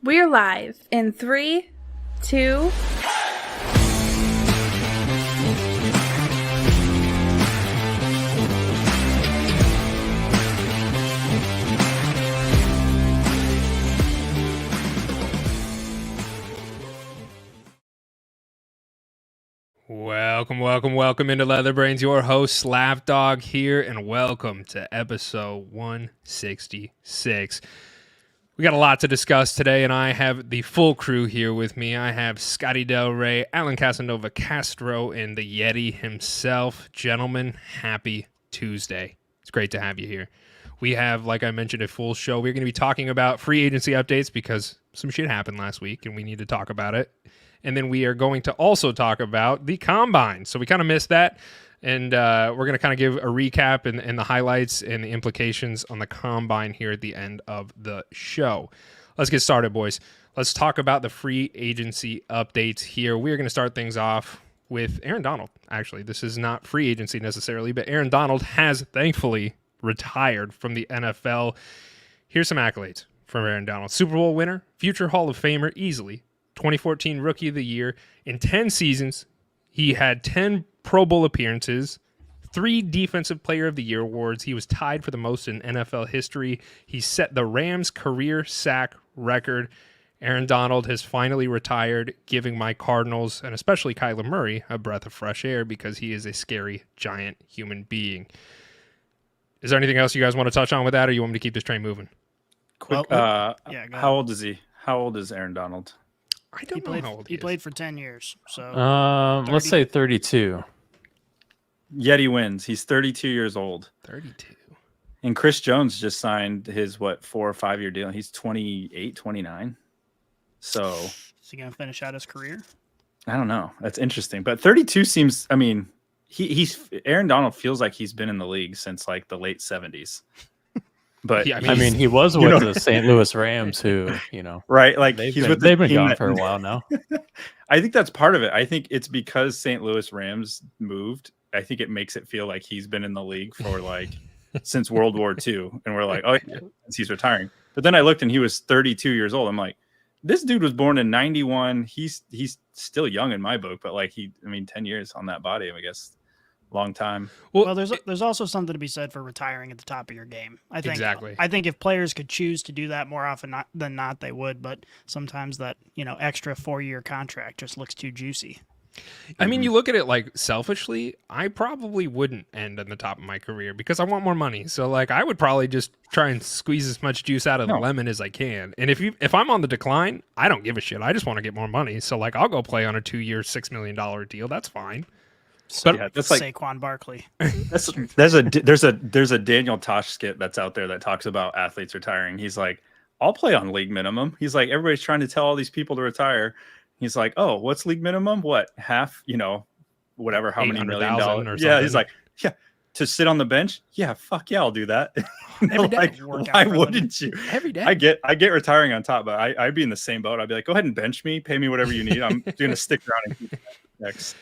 We're live in 3, 2... Welcome into Leather Brains. Your host, Slapdog here, and welcome to episode 166. We got a lot to discuss today, and I have the full crew here with me. I have Scotty Del Rey, Alan Casanova Castro, and the Yeti himself. Gentlemen, happy Tuesday. It's great to have you here. We have, like I mentioned, a full show. We're going to be talking about free agency updates because some shit happened last week, and we need to talk about it. And then we are going to also talk about the Combine. So we kind of missed that. And we're going to kind of give a recap and the highlights and the implications on the Combine here at the end of the show. Let's get started, boys. Let's talk about the free agency updates here. We're going to start things off with Aaron Donald. Actually, this is not free agency necessarily, but Aaron Donald has thankfully retired from the NFL. Here's some accolades from Aaron Donald. Super Bowl winner, future Hall of Famer easily. 2014 Rookie of the Year. In 10 seasons, he had 10 Pro Bowl appearances, 3 Defensive Player of the Year awards. He was tied for the most in NFL history. He set the Rams' career sack record. Aaron Donald has finally retired, giving my Cardinals, and especially Kyler Murray, a breath of fresh air because he is a scary, giant human being. Is there anything else you guys want to touch on with that, or you want me to keep this train moving? Quick, How old is he? How old is Aaron Donald? I don't know how old he is. Played for 10 years. So let's say 32. Yeti wins. He's 32 years old. 32. And Chris Jones just signed his, 4 or 5 year deal. He's 28, 29. So is he going to finish out his career? I don't know. That's interesting. But 32 seems, I mean, he's Aaron Donald feels like he's been in the league since like the late 70s. But yeah, I mean, he was with the St. Louis Rams, who, right? Like they've he's been gone for a while now. I think that's part of it. I think it's because St. Louis Rams moved. I think it makes it feel like he's been in the league for like since World War II, and we're like, oh, yeah, he's retiring. But then I looked, and he was 32 years old. I'm like, this dude was born in 91. He's still young in my book, but like 10 years on that body, I guess. Long time. Well, there's also something to be said for retiring at the top of your game. I think exactly. I think if players could choose to do that more often than not, they would. But sometimes that extra 4-year contract just looks too juicy. I mean, you look at it like selfishly, I probably wouldn't end on the top of my career because I want more money. So like, I would probably just try and squeeze as much juice out of the lemon as I can. And if I'm on the decline, I don't give a shit. I just want to get more money. So like, I'll go play on a 2-year, $6 million deal. That's fine. But yeah, that's like Saquon Barkley. There's a Daniel Tosh skit that's out there that talks about athletes retiring. He's like, I'll play on league minimum. He's like, everybody's trying to tell all these people to retire. He's like, oh, what's league minimum? What, half? Whatever, how many $1 million? Yeah, he's like, yeah, to sit on the bench. Yeah, fuck yeah, I'll do that. Every day. Like, why wouldn't you? Every day. I get retiring on top, but I'd be in the same boat. I'd be like, go ahead and bench me, pay me whatever you need. I'm gonna stick around and keep next.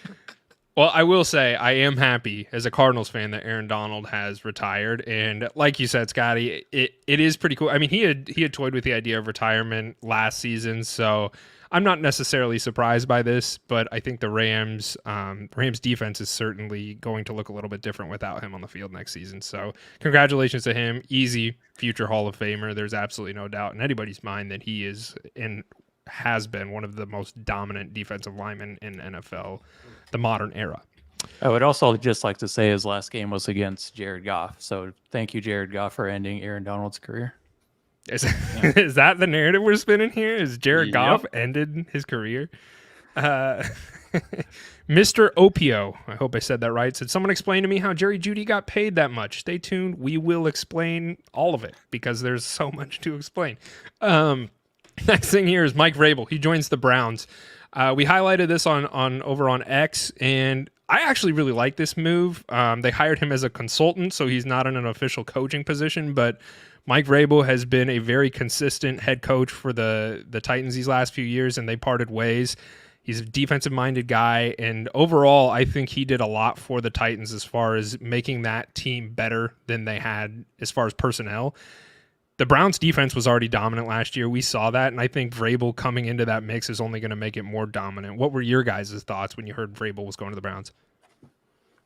Well, I will say I am happy as a Cardinals fan that Aaron Donald has retired, and like you said, Scotty, it is pretty cool. I mean, he had toyed with the idea of retirement last season, so I'm not necessarily surprised by this. But I think the Rams defense is certainly going to look a little bit different without him on the field next season. So congratulations to him, easy future Hall of Famer. There's absolutely no doubt in anybody's mind that he is and has been one of the most dominant defensive linemen in NFL. The modern era. I would also just like to say his last game was against Jared Goff. So thank you, Jared Goff, for ending Aaron Donald's career. Is that the narrative we're spinning here? Is Jared Goff ended his career? Mr. Opio, I hope I said that right, said, someone explain to me how Jerry Jeudy got paid that much. Stay tuned. We will explain all of it because there's so much to explain. Next thing here is Mike Vrabel. He joins the Browns. We highlighted this on over on X, and I actually really like this move. They hired him as a consultant, so he's not in an official coaching position, but Mike Vrabel has been a very consistent head coach for the Titans these last few years, and they parted ways. He's a defensive-minded guy, and overall, I think he did a lot for the Titans as far as making that team better than they had as far as personnel. the Browns defense was already dominant last year. We saw that, and I think Vrabel coming into that mix is only going to make it more dominant. What were your guys' thoughts when you heard Vrabel was going to the Browns?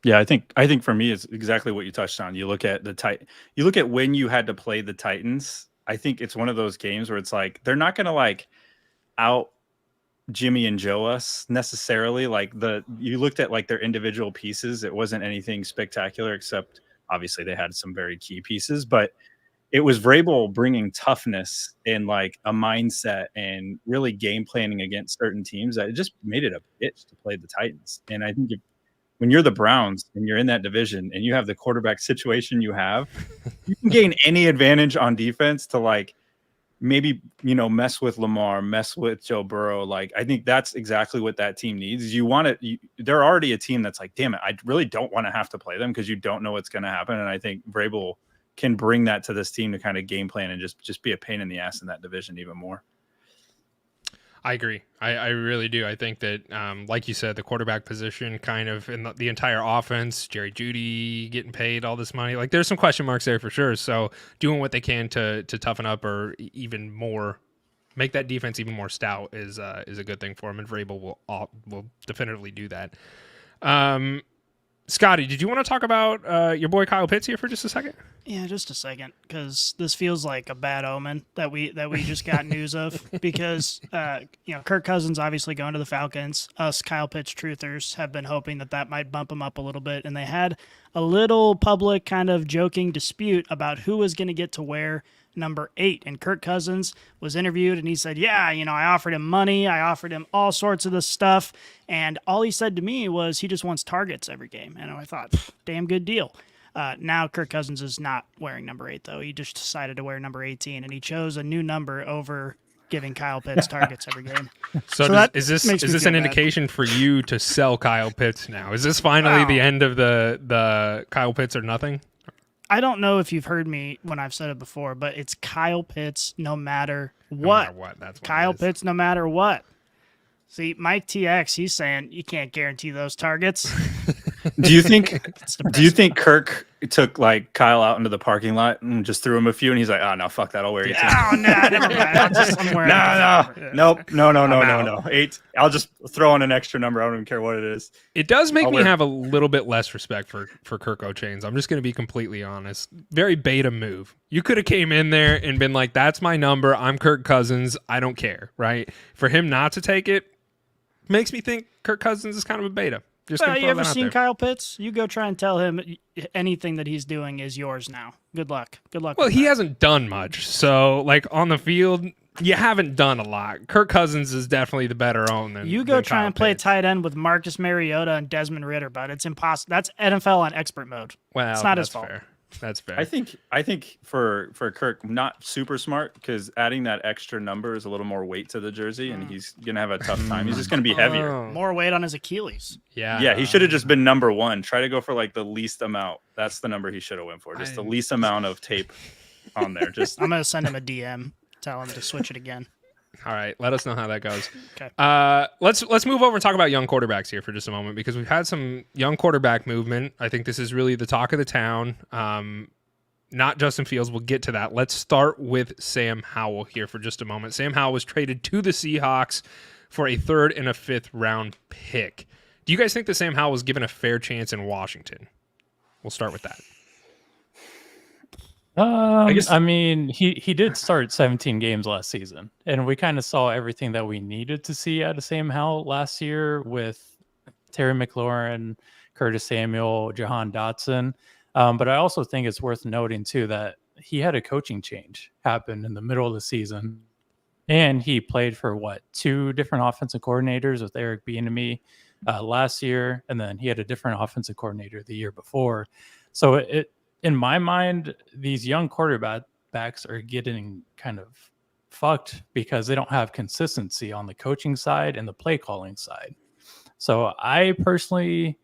Yeah, I think for me it's exactly what you touched on. You look at you look at when you had to play the Titans. I think it's one of those games where it's like they're not going to like out Jimmy and Joe us necessarily. Like you looked at like their individual pieces. It wasn't anything spectacular, except obviously they had some very key pieces, but it was Vrabel bringing toughness and like a mindset and really game planning against certain teams that it just made it a bitch to play the Titans. And I think when you're the Browns and you're in that division and you have the quarterback situation you have, you can gain any advantage on defense to like maybe, mess with Lamar, mess with Joe Burrow. Like, I think that's exactly what that team needs. They're already a team that's like, damn it, I really don't want to have to play them because you don't know what's going to happen. And I think Vrabel can bring that to this team to kind of game plan and just be a pain in the ass in that division even more. I agree. I really do. I think that, like you said, the quarterback position kind of in the entire offense, Jerry Jeudy getting paid all this money, like there's some question marks there for sure. So doing what they can to toughen up or even more, make that defense even more stout is a good thing for him. And Vrabel will definitively do that. Scotty, did you want to talk about your boy Kyle Pitts here for just a second? Yeah, just a second, because this feels like a bad omen that we just got news of. Because Kirk Cousins obviously going to the Falcons. Us Kyle Pitts truthers have been hoping that might bump him up a little bit, and they had a little public kind of joking dispute about who was going to get to wear number 8. And Kirk Cousins was interviewed, and he said, "Yeah, I offered him money, I offered him all sorts of this stuff, and all he said to me was he just wants targets every game." And I thought, damn good deal. Now Kirk Cousins is not wearing number 8, though. He just decided to wear number 18, and he chose a new number over giving Kyle Pitts targets every game. So is this an indication for you to sell Kyle Pitts now? Is this finally the end of the Kyle Pitts or nothing? I don't know if you've heard me when I've said it before, but it's Kyle Pitts no matter what. That's what Kyle Pitts no matter what. See, Mike TX, he's saying you can't guarantee those targets. Do you think Kirk took like Kyle out into the parking lot and just threw him a few and he's like, "Oh no, fuck that, I'll wear 18." Oh no, never mind. No. 8. I'll just throw on an extra number. I don't even care what it is. It does make me have a little bit less respect for Kirk O'Chains. I'm just going to be completely honest. Very beta move. You could have came in there and been like, "That's my number. I'm Kirk Cousins. I don't care." Right? For him not to take it makes me think Kirk Cousins is kind of a beta. You ever seen Kyle Pitts? You go try and tell him anything that he's doing is yours now. Good luck. Well, he hasn't done much. So, like, on the field, you haven't done a lot. Kirk Cousins is definitely the better own than you go try Kyle and play Pitts. tight end with Marcus Mariota and Desmond Ridder, but it's impossible. That's NFL on expert mode. Well, it's not his fault. Fair. That's fair. I think for Kirk, not super smart because adding that extra number is a little more weight to the jersey, and he's gonna have a tough time. He's just gonna be heavier. More weight on his Achilles. Yeah. He should have just been number 1. Try to go for like the least amount. That's the number he should have went for. Just the least amount of tape on there. Just I'm gonna send him a DM, tell him to switch it again. All right, let us know how that goes. Okay. Let's move over and talk about young quarterbacks here for just a moment because we've had some young quarterback movement. I think this is really the talk of the town. Not Justin Fields. We'll get to that. Let's start with Sam Howell here for just a moment. Sam Howell was traded to the Seahawks for a 3rd and a 5th round pick. Do you guys think that Sam Howell was given a fair chance in Washington? We'll start with that. I mean, he did start 17 games last season, and we kind of saw everything that we needed to see out of Sam Howell last year with Terry McLaurin, Curtis Samuel, Jahan Dotson. But I also think it's worth noting, too, that he had a coaching change happen in the middle of the season, and he played for, 2 different offensive coordinators with Eric Bieniemy last year, and then he had a different offensive coordinator the year before. So in my mind, these young quarterbacks are getting kind of fucked because they don't have consistency on the coaching side and the play calling side. So I personally,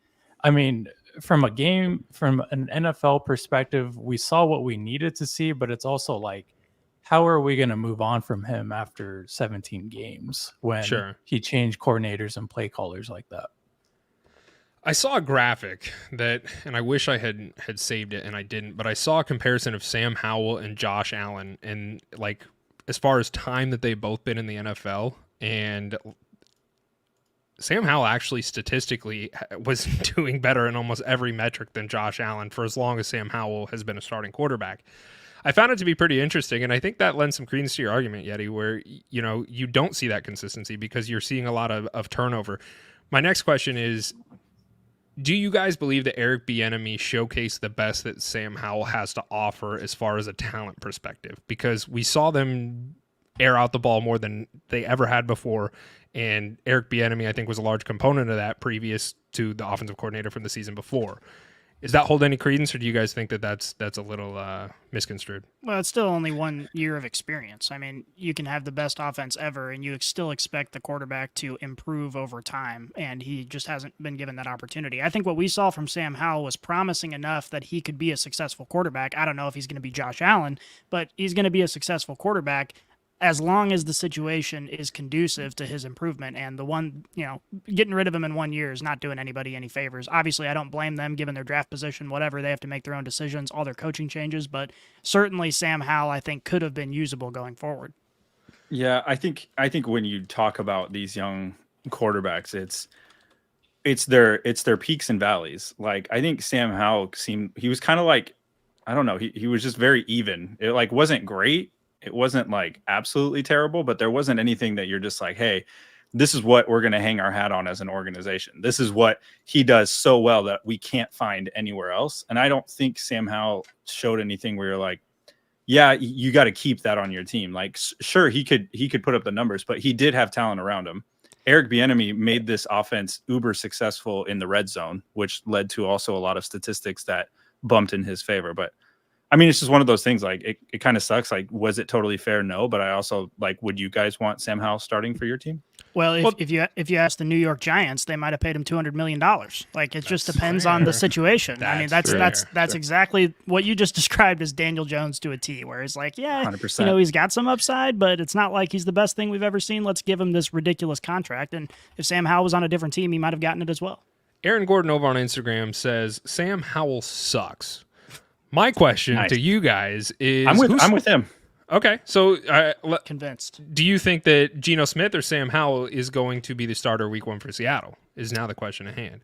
from an NFL perspective, we saw what we needed to see, but it's also like, how are we going to move on from him after 17 games when he changed coordinators and play callers like that? I saw a graphic that, and I wish I had saved it and I didn't, but I saw a comparison of Sam Howell and Josh Allen, and like as far as time that they've both been in the NFL, and Sam Howell actually statistically was doing better in almost every metric than Josh Allen for as long as Sam Howell has been a starting quarterback. I found it to be pretty interesting, and I think that lends some credence to your argument, Yeti, where you don't see that consistency because you're seeing a lot of turnover. My next question is, do you guys believe that Eric Bieniemy showcased the best that Sam Howell has to offer as far as a talent perspective? Because we saw them air out the ball more than they ever had before, and Eric Bieniemy, I think, was a large component of that previous to the offensive coordinator from the season before. Does that hold any credence, or do you guys think that that's a little misconstrued? Well, it's still only 1 year of experience. I mean, you can have the best offense ever, and you still expect the quarterback to improve over time, and he just hasn't been given that opportunity. I think what we saw from Sam Howell was promising enough that he could be a successful quarterback. I don't know if he's going to be Josh Allen, but he's going to be a successful quarterback as long as the situation is conducive to his improvement. And getting rid of him in 1 year is not doing anybody any favors. Obviously, I don't blame them given their draft position, whatever. They have to make their own decisions, all their coaching changes. But certainly Sam Howell, I think, could have been usable going forward. Yeah, I think when you talk about these young quarterbacks, it's their peaks and valleys. Like, I think Sam Howell he was kind of like, I don't know, he was just very even. It like wasn't great. It wasn't like absolutely terrible, but there wasn't anything that you're just like, hey, this is what we're going to hang our hat on as an organization. This is what he does so well that we can't find anywhere else. And I don't think Sam Howell showed anything where you're like, yeah, you got to keep that on your team. Like, sure, he could put up the numbers, but he did have talent around him. Eric Bieniemy made this offense uber successful in the red zone, which led to also a lot of statistics that bumped in his favor. But I mean, it's just one of those things. Like, it kind of sucks. Like, was it totally fair? No, but I also like, would you guys want Sam Howell starting for your team? Well, if you ask the New York Giants, they might have paid him $200 million. Like, it just depends on the situation. I mean, that's exactly what you just described as Daniel Jones to a T, where it's like, yeah, 100%. He's got some upside, but it's not like he's the best thing we've ever seen. Let's give him this ridiculous contract. And if Sam Howell was on a different team, he might have gotten it as well. Aaron Gordon over on Instagram says Sam Howell sucks. My question to you guys is... I'm with him. Okay, so... convinced. Do you think that Geno Smith or Sam Howell is going to be the starter week 1 for Seattle? Is now the question at hand.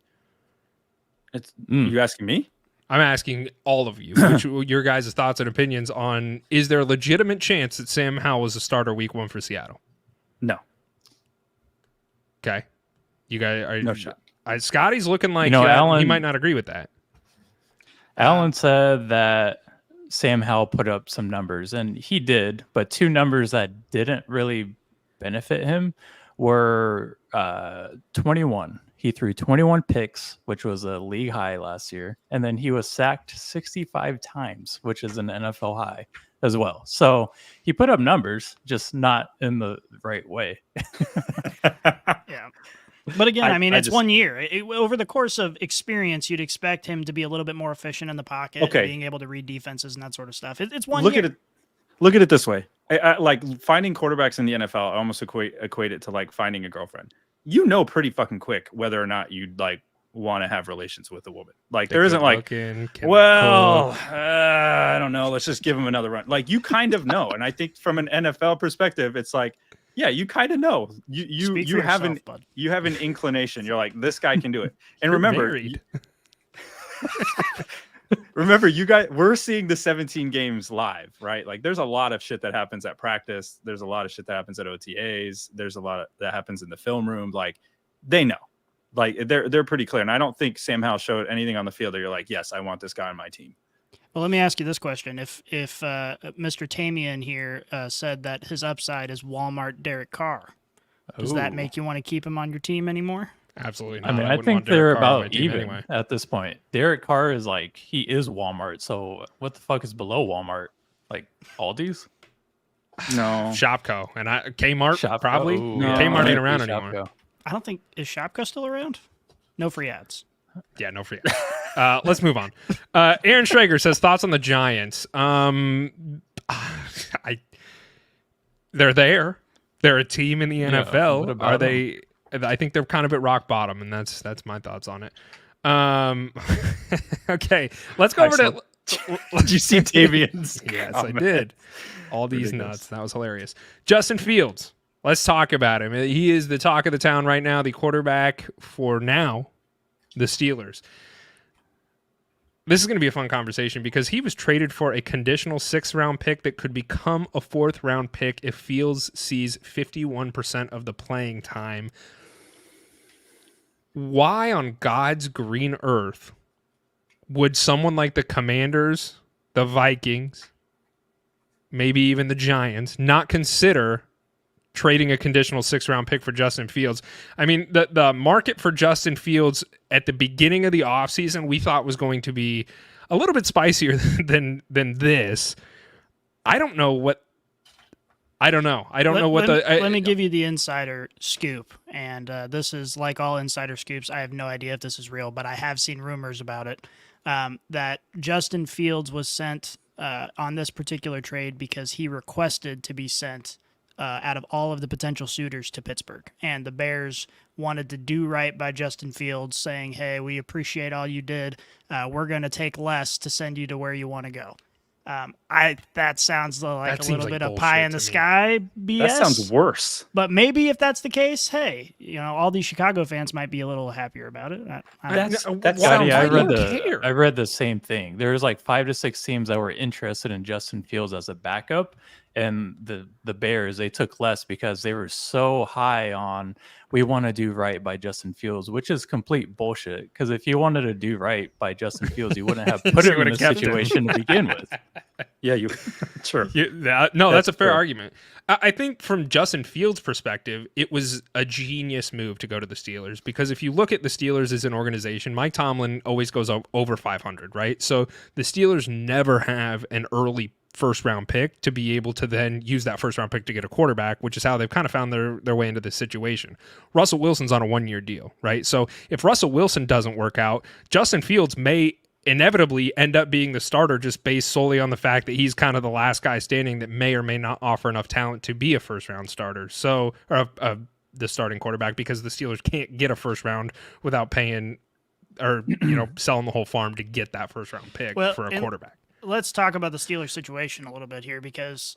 You asking me? I'm asking all of you. Your guys' thoughts and opinions on, is there a legitimate chance that Sam Howell is a starter week 1 for Seattle? No. Okay. You guys are... No shot. Scotty's looking like Allen, he might not agree with that. Allen said that Sam Howell put up some numbers, and he did, but 2 numbers that didn't really benefit him were 21. He threw 21 picks, which was a league high last year, and then he was sacked 65 times, which is an NFL high as well. So he put up numbers, just not in the right way. Yeah. But again, I mean, it's 1 year. Over the course of experience, you'd expect him to be a little bit more efficient in the pocket, being able to read defenses and that sort of stuff. It's 1 year. Look at it this way. I like finding quarterbacks in the NFL. I almost equate it to like finding a girlfriend. You know pretty fucking quick whether or not you'd like want to have relations with a woman. Like, there isn't like, I don't know. Let's just give him another run. Like, you kind of know. And I think from an NFL perspective, it's like, yeah, you kind of know. You have an inclination. You're like, this guy can do it. And remember, you guys, we're seeing the 17 games live, right? Like, there's a lot of shit that happens at practice. There's a lot of shit that happens at OTAs. There's a lot that happens in the film room. Like, they know. Like, they're pretty clear. And I don't think Sam Howell showed anything on the field that you're like, yes, I want this guy on my team. Well, let me ask you this question. If Mr. Tamian here said that his upside is Walmart Derek Carr, does that make you want to keep him on your team anymore? Absolutely not. I mean, I think they're about even at this point. Derek Carr is like, he is Walmart. So what the fuck is below Walmart? Like Aldi's? No. Shopko. And Kmart, Shopko. Probably. No, Kmart ain't around anymore. I don't think, is Shopko still around? No free ads. Yeah, no free ads. Let's move on. Aaron Schrager says, thoughts on the Giants. They're there. They're a team in the NFL. Are they? I think they're kind of at rock bottom, and that's my thoughts on it. Okay, let's go over to. Did you see Tavian's? Yes, comment? I did. All these Ridiculous. nuts. That was hilarious. Justin Fields. Let's talk about him. He is the talk of the town right now, the quarterback for now, the Steelers. This is going to be a fun conversation because he was traded for a conditional 6th-round pick that could become a 4th-round pick if Fields sees 51% of the playing time. Why on God's green earth would someone like the Commanders, the Vikings, maybe even the Giants not consider trading a conditional 6th-round pick for Justin Fields? I mean, the market for Justin Fields at the beginning of the offseason we thought was going to be a little bit spicier than this. I don't know. Let me give you the insider scoop. And this is like all insider scoops. I have no idea if this is real, but I have seen rumors about it. That Justin Fields was sent on this particular trade because he requested to be sent out of all of the potential suitors to Pittsburgh. And the Bears wanted to do right by Justin Fields, saying, hey, we appreciate all you did. We're going to take less to send you to where you want to go. That sounds like a little bit of pie in the sky BS. That sounds worse. But maybe if that's the case, hey, all these Chicago fans might be a little happier about it. I read the same thing. There's like 5 to 6 teams that were interested in Justin Fields as a backup, and the Bears, they took less because they were so high on we want to do right by Justin Fields, which is complete bullshit. Because if you wanted to do right by Justin Fields, you wouldn't have put him in this situation to begin with. Yeah, you sure. That's a fair argument. I think from Justin Fields' perspective, it was a genius move to go to the Steelers, because if you look at the Steelers as an organization, Mike Tomlin always goes over 500, right? So the Steelers never have an early 1st-round pick to be able to then use that 1st-round pick to get a quarterback, which is how they've kind of found their way into this situation. Russell Wilson's on a 1-year deal, right? So if Russell Wilson doesn't work out, Justin Fields may inevitably end up being the starter just based solely on the fact that he's kind of the last guy standing that may or may not offer enough talent to be a 1st-round starter. So, or the starting quarterback, because the Steelers can't get a 1st-round without paying or selling the whole farm to get that 1st-round pick for a quarterback. Let's talk about the Steelers situation a little bit here, because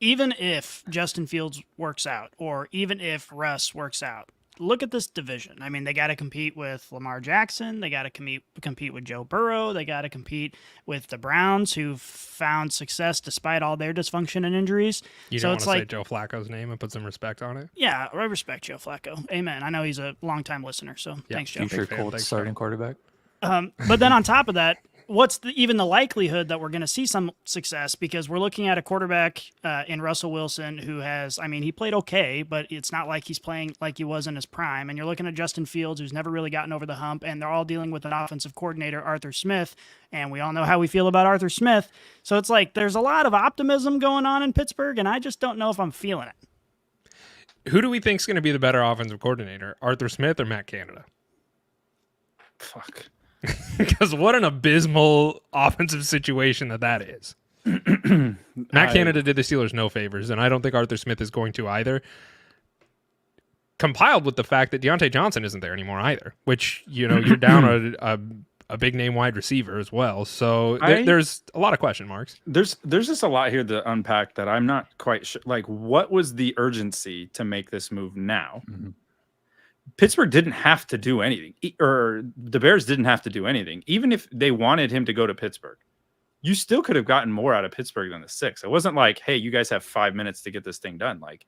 even if Justin Fields works out, or even if Russ works out, look at this division. I mean, they got to compete with Lamar Jackson. They got to compete with Joe Burrow. They got to compete with the Browns, who've found success despite all their dysfunction and injuries. You don't want to say Joe Flacco's name and put some respect on it? Yeah, I respect Joe Flacco. Amen. I know he's a longtime listener, so thanks, Joe. Future Colts starting quarterback. But then on top of that, what's even the likelihood that we're going to see some success? Because we're looking at a quarterback in Russell Wilson who he played okay, but it's not like he's playing like he was in his prime. And you're looking at Justin Fields, who's never really gotten over the hump, and they're all dealing with an offensive coordinator, Arthur Smith, and we all know how we feel about Arthur Smith. So it's like there's a lot of optimism going on in Pittsburgh, and I just don't know if I'm feeling it. Who do we think is going to be the better offensive coordinator, Arthur Smith or Matt Canada? Fuck. Because what an abysmal offensive situation that is. Matt Canada did the Steelers no favors, and I don't think Arthur Smith is going to either. Compiled with the fact that Deontay Johnson isn't there anymore either, which, you're down a big name wide receiver as well. So there's a lot of question marks. There's just a lot here to unpack that I'm not quite sure. Like, what was the urgency to make this move now? Mm-hmm. Pittsburgh didn't have to do anything, or the Bears didn't have to do anything. Even if they wanted him to go to Pittsburgh, you still could have gotten more out of Pittsburgh than the 6. It wasn't like, hey, you guys have 5 minutes to get this thing done. Like,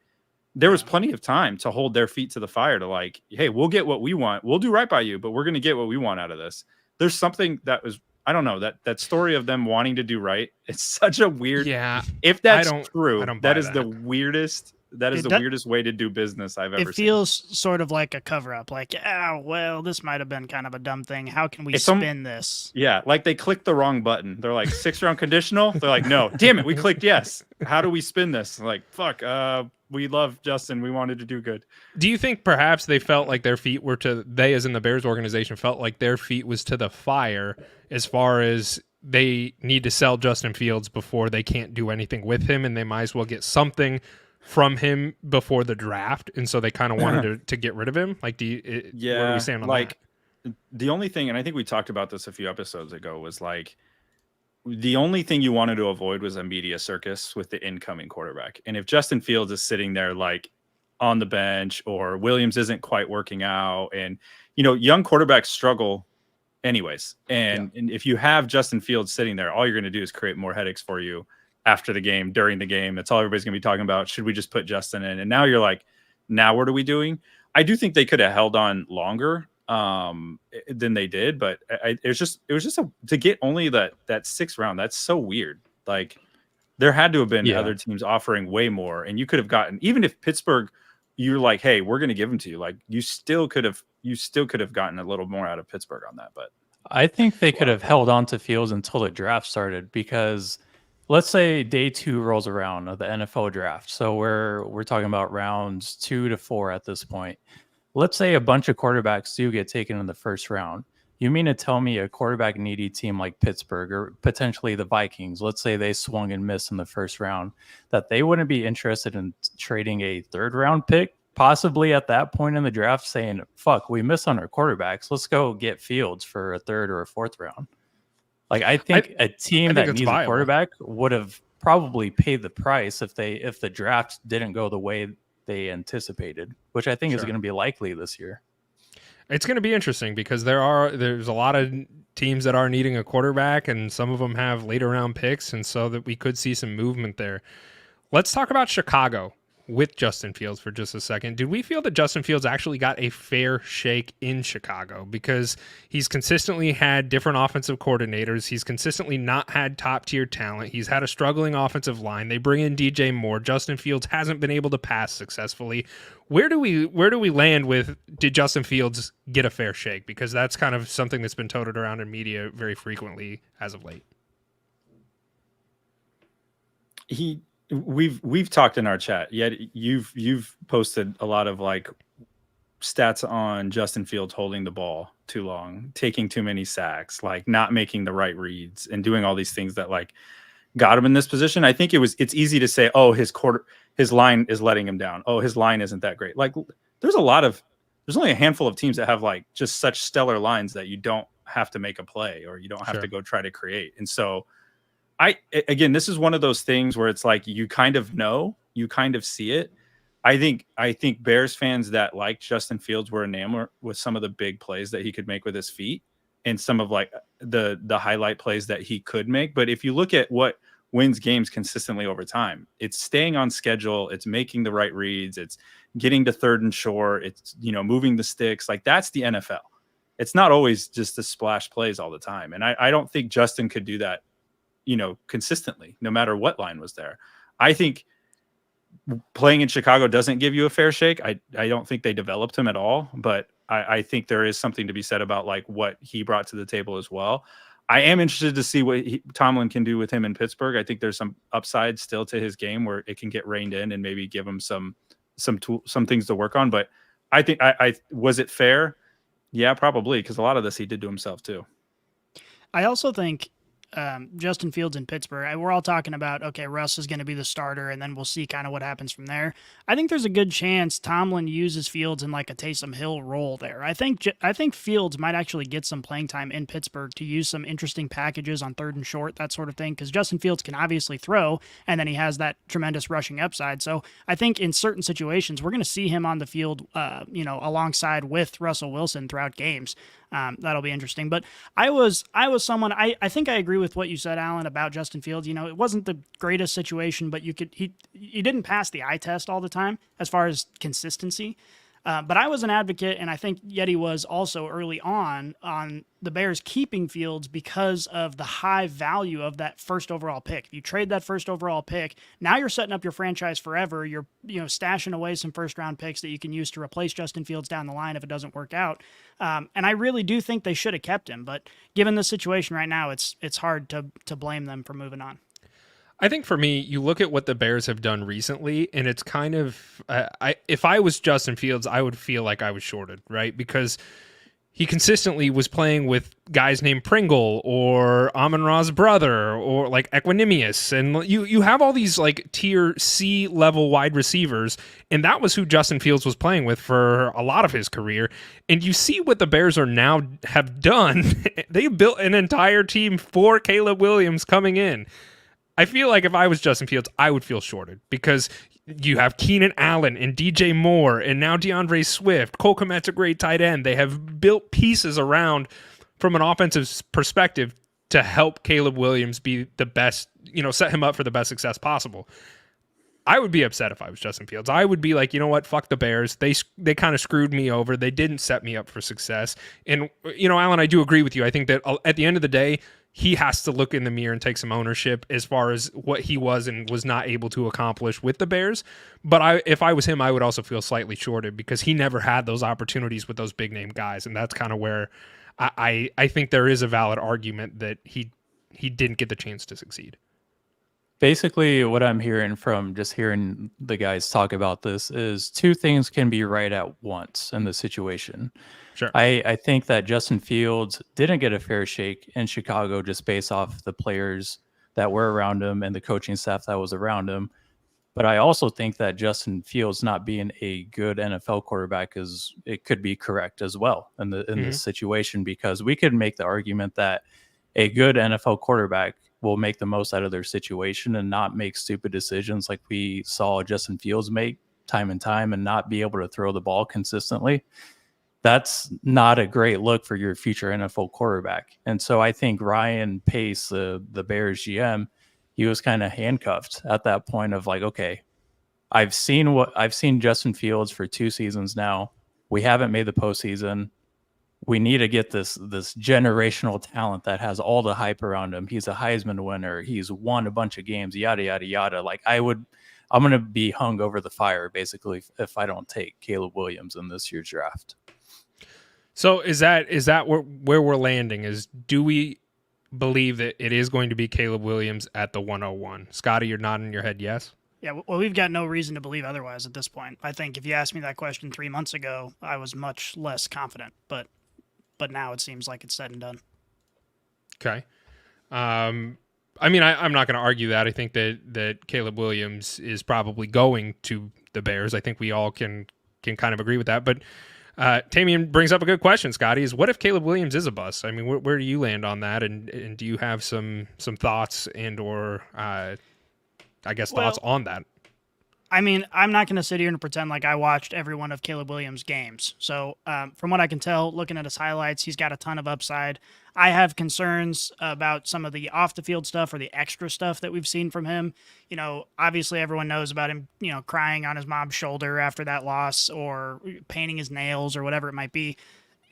there was plenty of time to hold their feet to the fire to like, hey, we'll get what we want. We'll do right by you, but we're going to get what we want out of this. There's something that was, I don't know, that story of them wanting to do right. It's such a weird. Yeah. If that's true, that is the weirdest. That is the weirdest way to do business I've ever seen. It feels sort of like a cover-up. Like, this might have been kind of a dumb thing. How can we spin this? Yeah, like they clicked the wrong button. They're like, 6th-round conditional? They're like, no. Damn it, we clicked yes. How do we spin this? Like, fuck, we love Justin. We wanted to do good. Do you think perhaps they felt like their feet were they as in the Bears organization, felt like their feet was to the fire as far as they need to sell Justin Fields before they can't do anything with him, and they might as well get something from him before the draft, and so they kind of wanted to get rid of him? Like, where do we stand on that? the only thing, and I think we talked about this a few episodes ago, was like the only thing you wanted to avoid was a media circus with the incoming quarterback. And if Justin Fields is sitting there like on the bench, or Williams isn't quite working out, and young quarterbacks struggle anyways. And if you have Justin Fields sitting there, all you're going to do is create more headaches for you after the game, during the game. That's all everybody's going to be talking about. Should we just put Justin in? And now you're like, now what are we doing? I do think they could have held on longer than they did, but it was just to get only that 6th round. That's so weird. Like there had to have been other teams offering way more, and you could have gotten, even if Pittsburgh, you're like, hey, we're going to give them to you. Like you still could have gotten a little more out of Pittsburgh on that. But I think they could have held on to Fields until the draft started, because let's say day 2 rolls around of the NFL draft. So we're talking about rounds 2 to 4 at this point. Let's say a bunch of quarterbacks do get taken in the first round. You mean to tell me a quarterback needy team like Pittsburgh, or potentially the Vikings, let's say they swung and missed in the first round, that they wouldn't be interested in trading a 3rd round pick, possibly at that point in the draft, saying, fuck, we missed on our quarterbacks. Let's go get Fields for a 3rd or a 4th round. Like I think a team that needs a quarterback would have probably paid the price if the draft didn't go the way they anticipated, which I think is going to be likely this year. It's going to be interesting because there's a lot of teams that are needing a quarterback, and some of them have later round picks, and so that we could see some movement there. Let's talk about Chicago with Justin Fields for just a second. Did we feel that Justin Fields actually got a fair shake in Chicago? Because he's consistently had different offensive coordinators. He's consistently not had top-tier talent. He's had a struggling offensive line. They bring in DJ Moore. Justin Fields hasn't been able to pass successfully. Where do we land with, did Justin Fields get a fair shake? Because that's kind of something that's been toted around in media very frequently as of late. We've talked in our chat. Yet you've posted a lot of like stats on Justin Fields holding the ball too long, taking too many sacks, like not making the right reads, and doing all these things that like got him in this position. I think it's easy to say, oh, his line is letting him down. Oh, his line isn't that great. Like there's only a handful of teams that have like just such stellar lines that you don't have to make a play, or you don't have to go try to create. And so again, this is one of those things where it's like you kind of see it. I think Bears fans that liked Justin Fields were enamored with some of the big plays that he could make with his feet, and some of like the highlight plays that he could make. But if you look at what wins games consistently over time, it's staying on schedule, it's making the right reads, it's getting to 3rd and short, it's moving the sticks. Like that's the NFL. It's not always just the splash plays all the time. And I don't think Justin could do that consistently, no matter what line was there. I think playing in Chicago doesn't give you a fair shake. I don't think they developed him at all, but I think there is something to be said about like what he brought to the table as well. I am interested to see what Tomlin can do with him in Pittsburgh. I think there's some upside still to his game where it can get reined in and maybe give him some things to work on. But I think was it fair? Yeah, probably, because a lot of this he did to himself too. I also think Justin Fields in Pittsburgh, we're all talking about, okay, Russ is going to be the starter, and then we'll see kind of what happens from there. I think there's a good chance Tomlin uses Fields in like a Taysom Hill role there. I think Fields might actually get some playing time in Pittsburgh to use some interesting packages on 3rd and short, that sort of thing, because Justin Fields can obviously throw, and then he has that tremendous rushing upside. So I think in certain situations, we're going to see him on the field, alongside with Russell Wilson throughout games. That'll be interesting. But I was someone, I think I agree with what you said, Alan, about Justin Fields. It wasn't the greatest situation, but he didn't pass the eye test all the time as far as consistency. But I was an advocate, and I think Yeti was also early on the Bears keeping Fields because of the high value of that 1st overall pick. If you trade that 1st overall pick, now you're setting up your franchise forever. You're stashing away some 1st round picks that you can use to replace Justin Fields down the line if it doesn't work out. And I really do think they should have kept him. But given the situation right now, it's hard to blame them for moving on. I think for me, you look at what the Bears have done recently, and it's kind of, if I was Justin Fields, I would feel like I was shorted, right? Because he consistently was playing with guys named Pringle or Amon-Ra's brother or like Equanimous. And you have all these like tier C level wide receivers. And that was who Justin Fields was playing with for a lot of his career. And you see what the Bears are now have done. They built an entire team for Caleb Williams coming in. I feel like if I was Justin Fields, I would feel shorted because you have Keenan Allen and DJ Moore and now DeAndre Swift. Cole Kmet's a great tight end. They have built pieces around from an offensive perspective to help Caleb Williams be the best, set him up for the best success possible. I would be upset if I was Justin Fields. I would be like, you know what? Fuck the Bears. They kind of screwed me over. They didn't set me up for success. And, Alan, I do agree with you. I think that at the end of the day, he has to look in the mirror and take some ownership as far as what he was and was not able to accomplish with the Bears. But if I was him, I would also feel slightly shorted because he never had those opportunities with those big name guys. And that's kind of where I think there is a valid argument that he didn't get the chance to succeed. Basically, what I'm hearing from just hearing the guys talk about this is two things can be right at once in the situation. Sure. I think that Justin Fields didn't get a fair shake in Chicago just based off the players that were around him and the coaching staff that was around him. But I also think that Justin Fields not being a good NFL quarterback it could be correct as well in this situation, because we could make the argument that a good NFL quarterback will make the most out of their situation and not make stupid decisions like we saw Justin Fields make time and time and not be able to throw the ball consistently. That's not a great look for your future NFL quarterback. And so I think Ryan Pace, the Bears GM, he was kind of handcuffed at that point of like, okay, I've seen Justin Fields for 2 seasons now. We haven't made the postseason. We need to get this generational talent that has all the hype around him. He's a Heisman winner. He's won a bunch of games, yada, yada, yada. Like I'm going to be hung over the fire basically if I don't take Caleb Williams in this year's draft. So is that where we're landing? Is do we believe that it is going to be Caleb Williams at the 101? Scotty, you're nodding your head yes? Yeah, well, we've got no reason to believe otherwise at this point. I think if you asked me that question 3 months ago, I was much less confident, but now it seems like it's said and done. Okay. I'm not going to argue that. I think that Caleb Williams is probably going to the Bears. I think we all can kind of agree with that. But Tamian brings up a good question, Scotty, is what if Caleb Williams is a bust? I mean, where do you land on that? And do you have some thoughts and or thoughts on that? I mean, I'm not going to sit here and pretend like I watched every one of Caleb Williams' games. So from what I can tell, looking at his highlights, he's got a ton of upside. I have concerns about some of the off-the-field stuff or the extra stuff that we've seen from him. Obviously everyone knows about him, crying on his mom's shoulder after that loss or painting his nails or whatever it might be.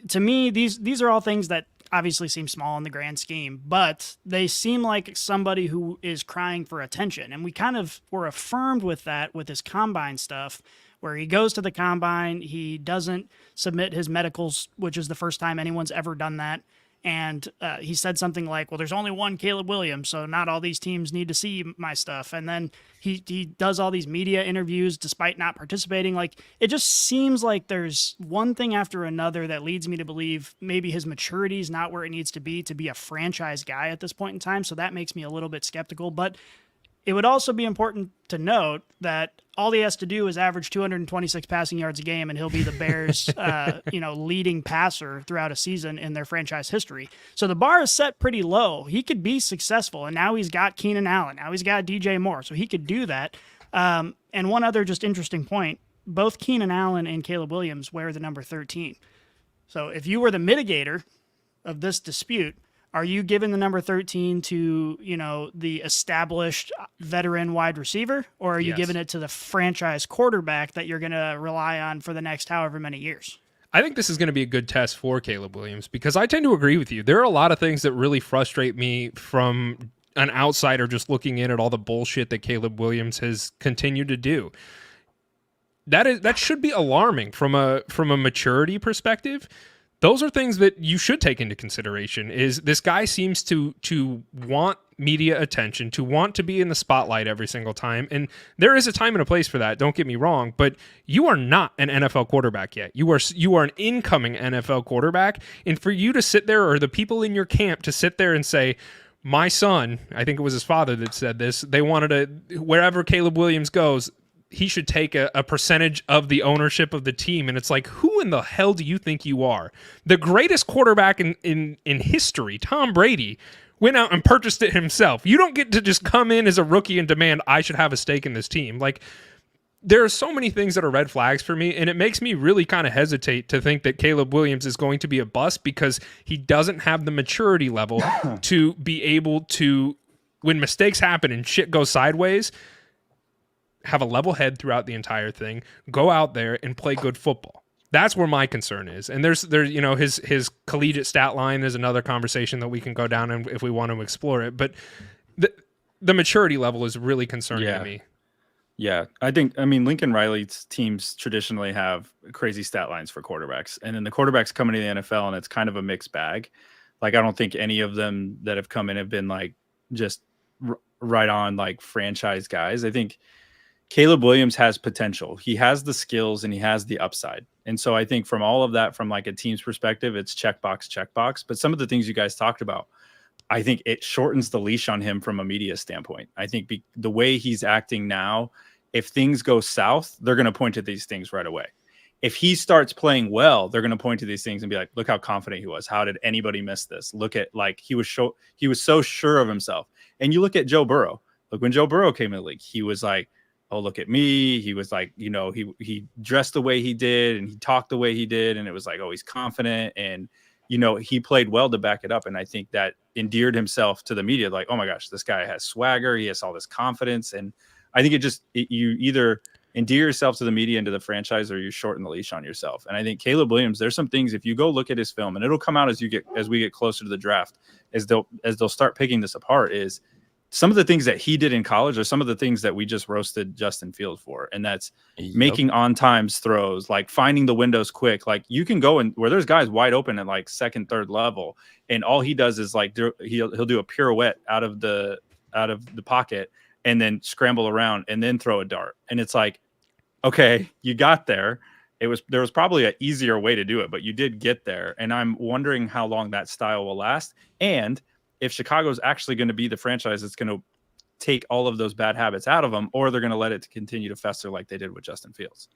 To me, these are all things that obviously seem small in the grand scheme, but they seem like somebody who is crying for attention. And we kind of were affirmed with that with his combine stuff, where he goes to the combine, he doesn't submit his medicals, which is the first time anyone's ever done that. And he said something like, well, there's only one Caleb Williams, so not all these teams need to see my stuff. And then he does all these media interviews despite not participating. Like, it just seems like there's one thing after another that leads me to believe maybe his maturity is not where it needs to be a franchise guy at this point in time. So that makes me a little bit skeptical. But it would also be important to note that all he has to do is average 226 passing yards a game, and he'll be the Bears, leading passer throughout a season in their franchise history. So the bar is set pretty low. He could be successful, and now he's got Keenan Allen. Now he's got DJ Moore, so he could do that. And one other just interesting point, both Keenan Allen and Caleb Williams wear the number 13. So if you were the mitigator of this dispute, are you giving the number 13 to, the established veteran wide receiver, or are you giving it to the franchise quarterback that you're going to rely on for the next however many years? I think this is going to be a good test for Caleb Williams because I tend to agree with you. There are a lot of things that really frustrate me from an outsider just looking in at all the bullshit that Caleb Williams has continued to do. That should be alarming from a maturity perspective. those are things that you should take into consideration. Is this guy seems to want media attention, to want to be in the spotlight every single time. And there is a time and a place for that. Don't get me wrong, but you are not an NFL quarterback yet. You are an incoming NFL quarterback. And for you to sit there, or the people in your camp to sit there and say, my son, I think it was his father that said this, they wanted to, wherever Caleb Williams goes, he should take a percentage of the ownership of the team. And it's like, who in the hell do you think you are? The greatest quarterback in history, Tom Brady, went out and purchased it himself. You don't get to just come in as a rookie and demand I should have a stake in this team. Like, there are so many things that are red flags for me, and it makes me really kind of hesitate to think that Caleb Williams is going to be a bust because he doesn't have the maturity level to be able to, when mistakes happen and shit goes sideways, have a level head throughout the entire thing, go out there and play good football. That's where my concern is. And there's you know, his collegiate stat line is another conversation that we can go down and if we want to explore it. But the maturity level is really concerning to me. Yeah, I mean, Lincoln Riley's teams traditionally have crazy stat lines for quarterbacks. And then the quarterbacks come into the NFL and it's kind of a mixed bag. Like, I don't think any of them that have come in have been like just right on like franchise guys. I think Caleb Williams has potential. He has the skills and he has the upside. And so I think from all of that, from like a team's perspective, it's checkbox. But some of the things you guys talked about, I think it shortens the leash on him from a media standpoint. I think the way he's acting now, if things go south, they're going to point to these things right away. If he starts playing well, they're going to point to these things and be like, look how confident he was. How did anybody miss this? Look at, like, he was so sure of himself. And you look at Joe Burrow. Look, when Joe Burrow came in the league, he was like, oh, look at me. He was like, you know, he dressed the way he did and he talked the way he did. And it was like, oh, he's confident. And, you know, he played well to back it up. And I think that endeared himself to the media. Like, oh my gosh, this guy has swagger. He has all this confidence. And I think you either endear yourself to the media and to the franchise, or you shorten the leash on yourself. And I think Caleb Williams, there's some things, if you go look at his film, and it'll come out as we get closer to the draft, as they'll start picking this apart, is some of the things that he did in college are some of the things that we just roasted Justin Fields for. And that's making on-time throws, like finding the windows quick. Like, you can go where there's guys wide open at like second, third level, and all he does is like he'll do a pirouette out of the pocket and then scramble around and then throw a dart. And it's like, okay, you got there. There was probably an easier way to do it, but you did get there. And I'm wondering how long that style will last. And if Chicago's actually going to be the franchise that's going to take all of those bad habits out of them, or they're going to let it continue to fester like they did with Justin Fields.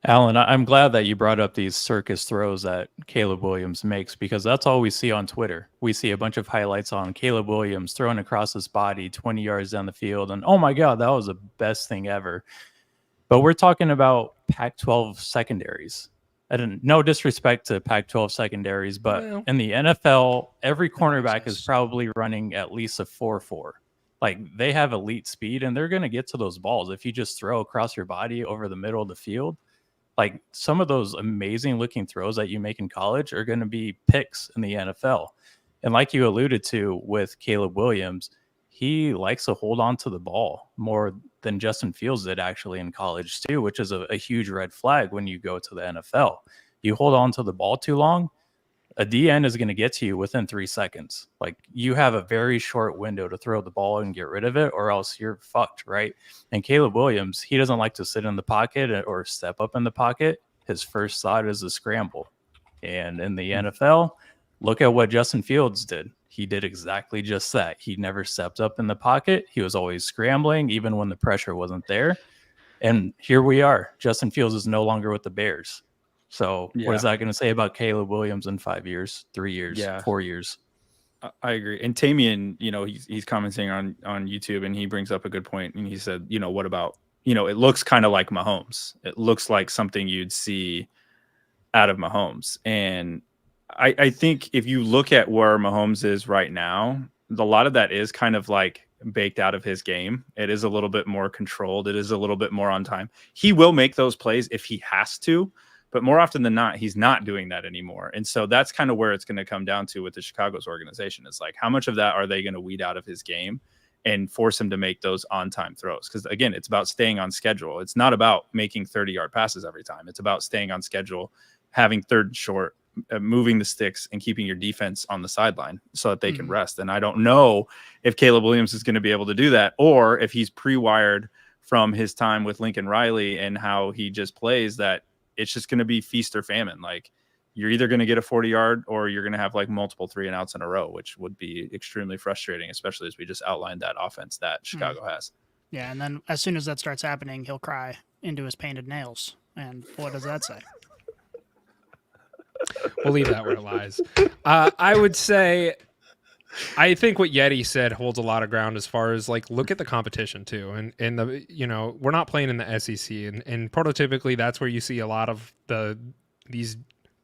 Alan, I'm glad that you brought up these circus throws that Caleb Williams makes, because that's all we see on Twitter. We see a bunch of highlights on Caleb Williams throwing across his body 20 yards down the field, and oh my God, that was the best thing ever. But we're talking about Pac-12 secondaries. No disrespect to Pac-12 secondaries, but in the NFL, every cornerback is probably running at least a 4.4. Like, they have elite speed, and they're going to get to those balls if you just throw across your body over the middle of the field. Like, some of those amazing looking throws that you make in college are going to be picks in the NFL. And like you alluded to with Caleb Williams, he likes to hold on to the ball more than Justin Fields did actually in college too, which is a huge red flag when you go to the NFL. You hold on to the ball too long, a DN is going to get to you within 3 seconds. Like, you have a very short window to throw the ball and get rid of it, or else you're fucked, right? And Caleb Williams, he doesn't like to sit in the pocket or step up in the pocket. His first thought is a scramble. And in the NFL, look at what Justin Fields did. He did exactly just that. He never stepped up in the pocket. He was always scrambling, even when the pressure wasn't there. And here we are. Justin Fields is no longer with the Bears. So what is that going to say about Caleb Williams in 5 years, 3 years, 4 years? I agree. And Tamian, you know, he's commenting on YouTube, and he brings up a good point. And he said, you know, what about, you know, it looks kind of like Mahomes. It looks like something you'd see out of Mahomes. And I think if you look at where Mahomes is right now, a lot of that is kind of like baked out of his game. It is a little bit more controlled. It is a little bit more on time. He will make those plays if he has to, but more often than not, he's not doing that anymore. And so that's kind of where it's going to come down to with the Chicago's organization. It's like, how much of that are they going to weed out of his game and force him to make those on-time throws? Because again, it's about staying on schedule. It's not about making 30-yard passes every time. It's about staying on schedule, having third and short, moving the sticks and keeping your defense on the sideline so that they can rest. And I don't know if Caleb Williams is going to be able to do that, or if he's pre-wired from his time with Lincoln Riley and how he just plays, that it's just going to be feast or famine. Like, you're either going to get a 40-yard or you're going to have like multiple 3-and-outs in a row, which would be extremely frustrating, especially as we just outlined that offense that Chicago has. Yeah, and then as soon as that starts happening, he'll cry into his painted nails. And what does that say? We'll leave that where it lies. I would say, I think what Yeti said holds a lot of ground as far as like, look at the competition too. And the, you know, we're not playing in the SEC, and prototypically that's where you see a lot of these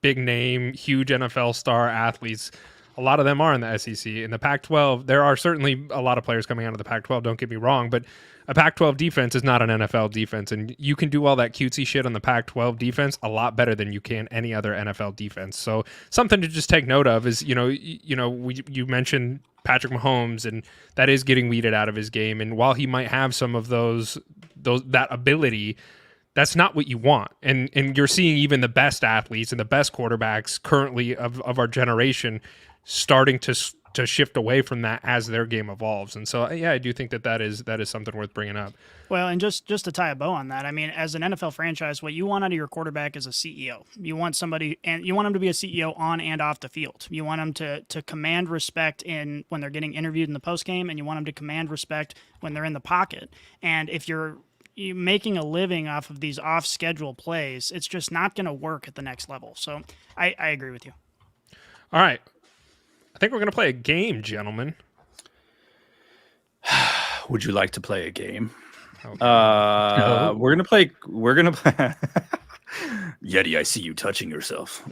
big name, huge NFL star athletes. A lot of them are in the SEC. In the Pac-12, there are certainly a lot of players coming out of the Pac-12, don't get me wrong, but a Pac-12 defense is not an NFL defense, and you can do all that cutesy shit on the Pac-12 defense a lot better than you can any other NFL defense. So something to just take note of is, you mentioned Patrick Mahomes, and that is getting weeded out of his game, and while he might have some of that ability, that's not what you want. And you're seeing even the best athletes and the best quarterbacks currently of our generation starting to shift away from that as their game evolves. And so, yeah, I do think that is something worth bringing up. Well, and just to tie a bow on that, I mean, as an NFL franchise, what you want out of your quarterback is a CEO. You want somebody, and you want him to be a CEO on and off the field. You want him to command respect when they're getting interviewed in the postgame, and you want him to command respect when they're in the pocket. And if you're making a living off of these off-schedule plays, it's just not going to work at the next level. So I agree with you. All right. I think we're going to play a game, gentlemen. Would you like to play a game? Okay. No. We're going to play. Yeti, I see you touching yourself.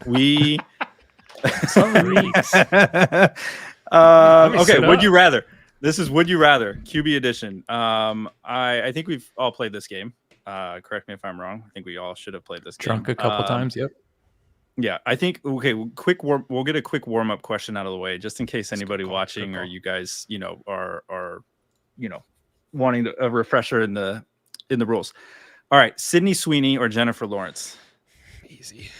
We. Okay. Would you rather? This is Would You Rather, QB edition. I think we've all played this game. Correct me if I'm wrong. I think we all should have played this game. Drunk a couple times, yep. Yeah, I think, okay, we'll get a quick warm-up question out of the way, just in case anybody watching or you guys, are wanting a refresher in the rules. All right, Sydney Sweeney or Jennifer Lawrence? Easy.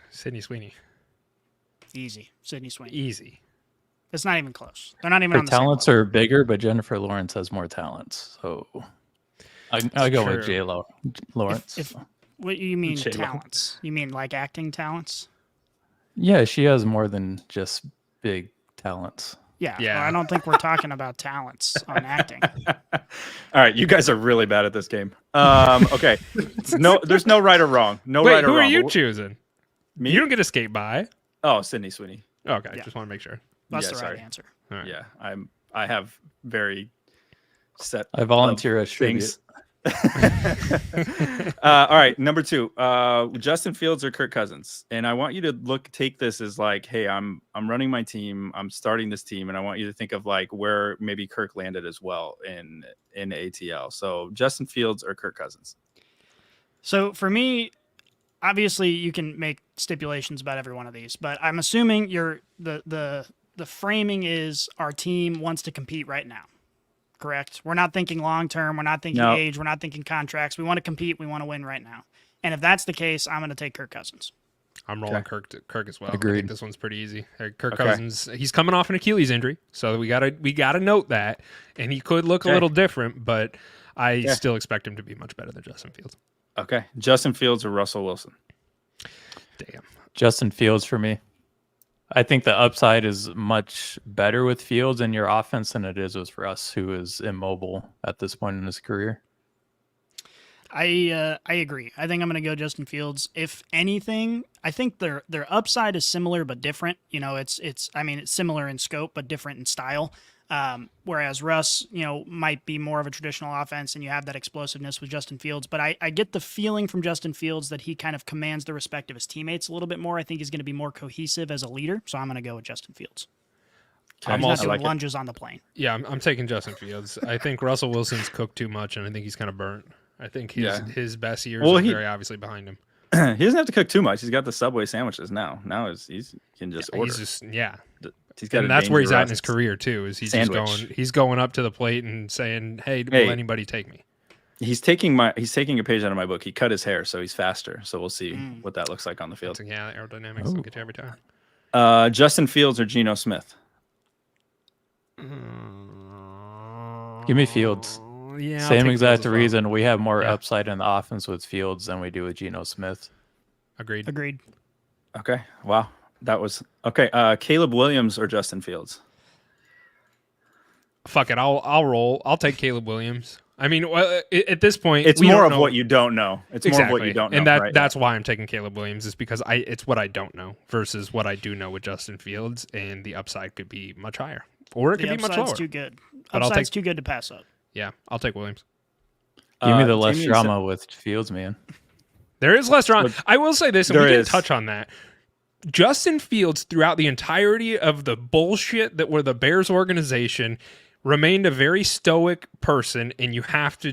Sydney Sweeney. Easy. Sydney Sweeney. Easy. It's not even close. They're not even Her on the same talents level. are bigger, but Jennifer Lawrence has more talents. So I go with J-Lo Lawrence. What you mean J-Lo. talents? You mean like acting talents? Yeah, she has more than just big talents. Yeah. Yeah. Well, I don't think we're talking about talents on acting. All right, you guys are really bad at this game. Okay, no, there's no right or wrong. No Wait, right or who wrong. are you choosing? Me? You don't get to skate by. Oh, Sydney Sweeney. Okay, Yeah. just want to make sure. That's Yeah, the sorry. right answer. All right. Yeah, I have very set. I volunteer of as tribute. things. All right, number 2, Justin Fields or Kirk Cousins, and I want you to take this as like, hey, I'm running my team, I'm starting this team, and I want you to think of like where maybe Kirk landed as well in ATL. So Justin Fields or Kirk Cousins? So for me, obviously you can make stipulations about every one of these, but I'm assuming the framing is our team wants to compete right now. Correct. We're not thinking long term. We're not thinking age. We're not thinking contracts. We want to compete. We want to win right now. And if that's the case, I'm going to take Kirk Cousins. I'm rolling Kirk as well. I Agreed. think this one's pretty easy. Kirk Cousins, he's coming off an Achilles injury, so we gotta note that, and he could look a little different, but I still expect him to be much better than Justin Fields. Okay, Justin Fields or Russell Wilson? Damn. Justin Fields for me. I think the upside is much better with Fields in your offense than it is with Russ, who is immobile at this point in his career. I agree. I think I'm going to go Justin Fields. If anything, I think their upside is similar but different. It's similar in scope but different in style. Whereas Russ, might be more of a traditional offense, and you have that explosiveness with Justin Fields. But I get the feeling from Justin Fields that he kind of commands the respect of his teammates a little bit more. I think he's going to be more cohesive as a leader, so I'm going to go with Justin Fields. I'm He's also not doing lunges on the plane. Yeah, I'm taking Justin Fields. I think Russell Wilson's cooked too much, and I think he's kind of burnt. I think his best years are very obviously behind him. He doesn't have to cook too much. He's got the Subway sandwiches now. Now he can just order. He's got, and that's where he's at in his career too. Is he's sandwich. just going up to the plate and saying, "Hey, will anybody take me?" He's taking a page out of my book. He cut his hair, so he's faster. So we'll see what that looks like on the field. Yeah, aerodynamics will get you every time. Justin Fields or Geno Smith? Give me Fields. Yeah, I'll Same take exact Fields as well. reason. We have more upside in the offense with Fields than we do with Geno Smith. Agreed. Okay. Wow. That was okay. Caleb Williams or Justin Fields? Fuck it. I'll roll. I'll take Caleb Williams. I mean, at this point, It's we more don't of know. what you don't know. It's more of what you don't know. And right? that's why I'm taking Caleb Williams, is because it's what I don't know versus what I do know with Justin Fields, and the upside could be much higher, or it could be much lower. Upside's too good. But Upside's too good to pass up. Yeah, I'll take Williams. Give me the less Damian drama with Fields, man. There is less drama. I will say this, and we There didn't is. touch on that. Justin Fields, throughout the entirety of the bullshit that were the Bears organization, remained a very stoic person, and you have to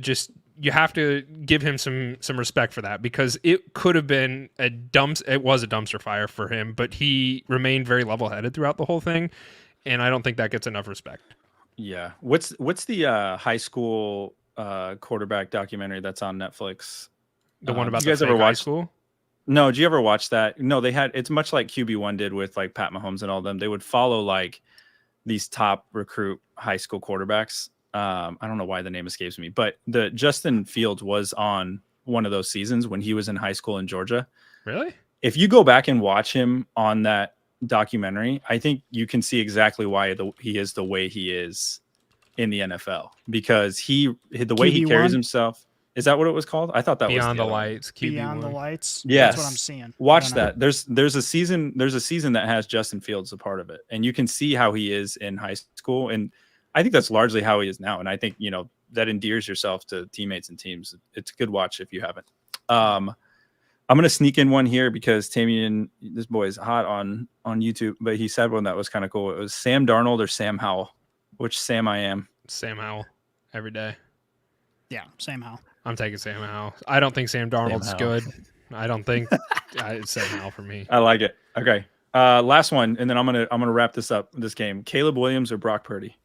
give him some respect for that, because it could have been it was a dumpster fire for him, but he remained very level-headed throughout the whole thing, and I don't think that gets enough respect. Yeah. What's the high school quarterback documentary that's on Netflix? The one about did you guys the ever fake high watch school? No, did you ever watch that? No, it's much like QB1 did with like Pat Mahomes and all them. They would follow like these top recruit high school quarterbacks. I don't know why the name escapes me, but the Justin Fields was on one of those seasons when he was in high school in Georgia. Really? If you go back and watch him on that documentary, I think you can see exactly why he is the way he is in the NFL, because the way he carries QB1? himself. Is that what it was called? I thought that was Beyond the other one. Lights, QB1. Beyond the Lights. Yes. That's what I'm seeing. Watch I don't know. that. There's a season that has Justin Fields a part of it, and you can see how he is in high school, and I think that's largely how he is now. And I think that endears yourself to teammates and teams. It's a good watch if you haven't. I'm gonna sneak in one here because Tamian, this boy is hot on YouTube, but he said one that was kind of cool. It was Sam Darnold or Sam Howell. Which Sam I am? Sam Howell every day. Yeah, same how. I'm taking Sam Howell. I don't think Sam Darnold's Howell. good. I don't think it's Sam Howell for me. I like it. Okay. Last one, and then I'm gonna wrap this game. Caleb Williams or Brock Purdy?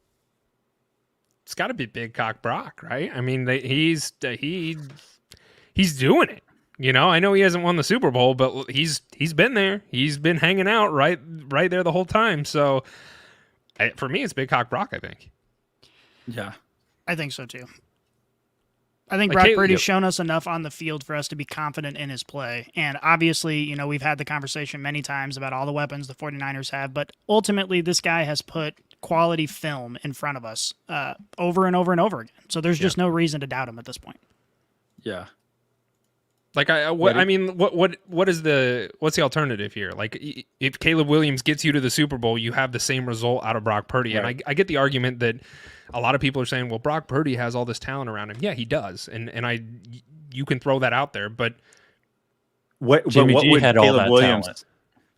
It's got to be Big Cock Brock, right? I mean, he's doing it. I know he hasn't won the Super Bowl, but he's been there. He's been hanging out right there the whole time. So for me, it's Big Cock Brock, I think. Yeah. I think so too. I think Like Brock Purdy's shown us enough on the field for us to be confident in his play. And obviously, we've had the conversation many times about all the weapons the 49ers have, but ultimately this guy has put quality film in front of us over and over and over again. So there's just no reason to doubt him at this point. Yeah. Like what's the alternative here? Like if Caleb Williams gets you to the Super Bowl, you have the same result out of Brock Purdy. Right. And I get the argument that a lot of people are saying, well, Brock Purdy has all this talent around him. Yeah, he does. And you can throw that out there, but what would Caleb Williams?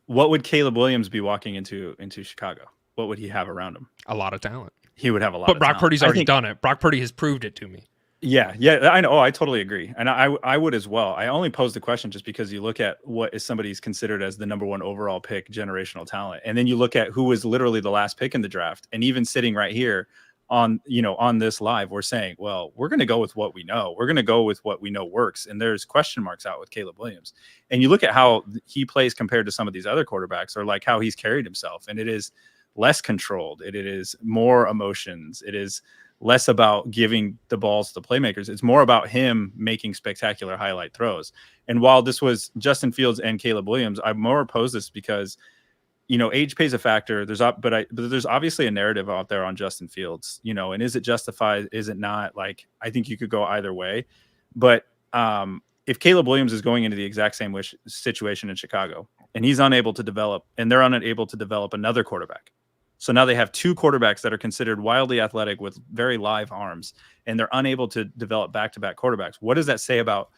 What would Caleb Williams be walking into Chicago? What would he have around him? a lot of talent. He would have a lot. But of Brock talent. Purdy's I already think- done it. Brock Purdy has proved it to me. Yeah, I know. Oh, I totally agree, and I would as well. I only posed the question just because you look at what is somebody's considered as the number one overall pick, generational talent, and then you look at who was literally the last pick in the draft, and even sitting right here on this live, we're saying, well, we're going to go with what we know. We're going to go with what we know works, and there's question marks out with Caleb Williams. And you look at how he plays compared to some of these other quarterbacks, or like how he's carried himself, and it is less controlled. It is more emotions. It is less about giving the balls to the playmakers. It's more about him making spectacular highlight throws. And while this was Justin Fields and Caleb Williams, I more oppose this because, age plays a factor. There's obviously a narrative out there on Justin Fields, and is it justified? Is it not? Like, I think you could go either way. But if Caleb Williams is going into the exact same situation in Chicago and he's unable to develop, and they're unable to develop another quarterback, so now they have two quarterbacks that are considered wildly athletic with very live arms, and they're unable to develop back-to-back quarterbacks. What does that say about